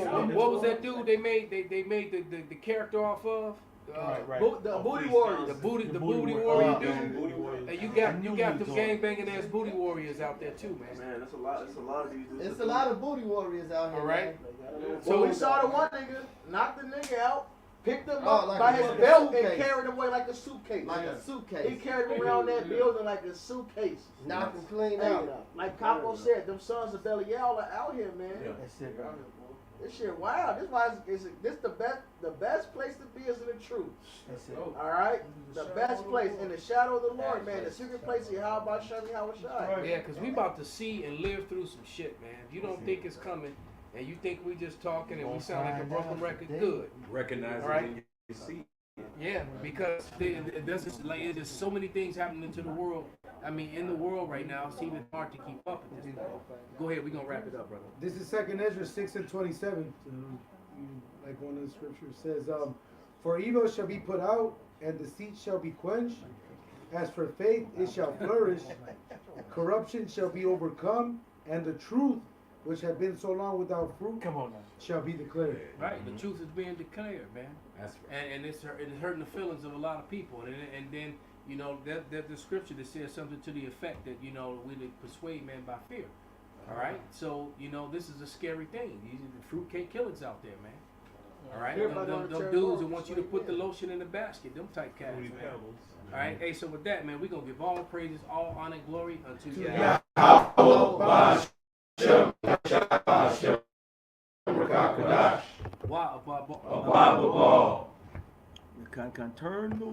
know, what was that dude they made? They made the character off of. The booty warriors. The booty warrior dude. And you got them gangbanging ass booty warriors out there too, man. Man, that's a lot. It's a lot of these dudes. It's a lot of booty warriors out here. All right. Man. So we saw the one nigga knock the nigga out, picked him Oh, up like by a his fucking belt and suitcase. carried him away like a suitcase. Like Yeah. a suitcase. He carried him around that building like a suitcase. Knock him clean Hey, out. like Capo said, them sons of Belial are out here, man. Yeah. That's it, bro. This shit, wow. This why this the best place to be is in the truth. That's it. Oh. All right, the best place in the shadow of the Lord, That's man. The right. secret place of how about Shani Hawashai. Yeah, because we about to see and live through some shit, man. If you don't think it's coming, and you think we just talking and we sound like a broken record, good. Recognize All right. it when you see it. Yeah, because it doesn't like there's so many things happening to the world. I mean, in the world right now, it's even hard to keep up at this point. Go ahead, we're gonna wrap it up, brother. This is 2nd Ezra 6:27. Like one of the scriptures says, for evil shall be put out, and deceit shall be quenched. As for faith, it shall flourish. Corruption shall be overcome, and the truth, which had been so long without fruit, Come on now. shall be declared. Right, the truth is being declared, man. That's right. And it's hurting the feelings of a lot of people. And then you know that the scripture that says something to the effect that we persuade man by fear. All right, so you know this is a scary thing. The fruitcake killers out there, man. All right, Everybody on the them dudes territory that want you to put the persuade lotion in the basket, them type cats, Fruity man. Pebbles. All right, hey, so with that, man, we're gonna give all praises, all honor, and glory unto To Yahweh. Wow, Turn the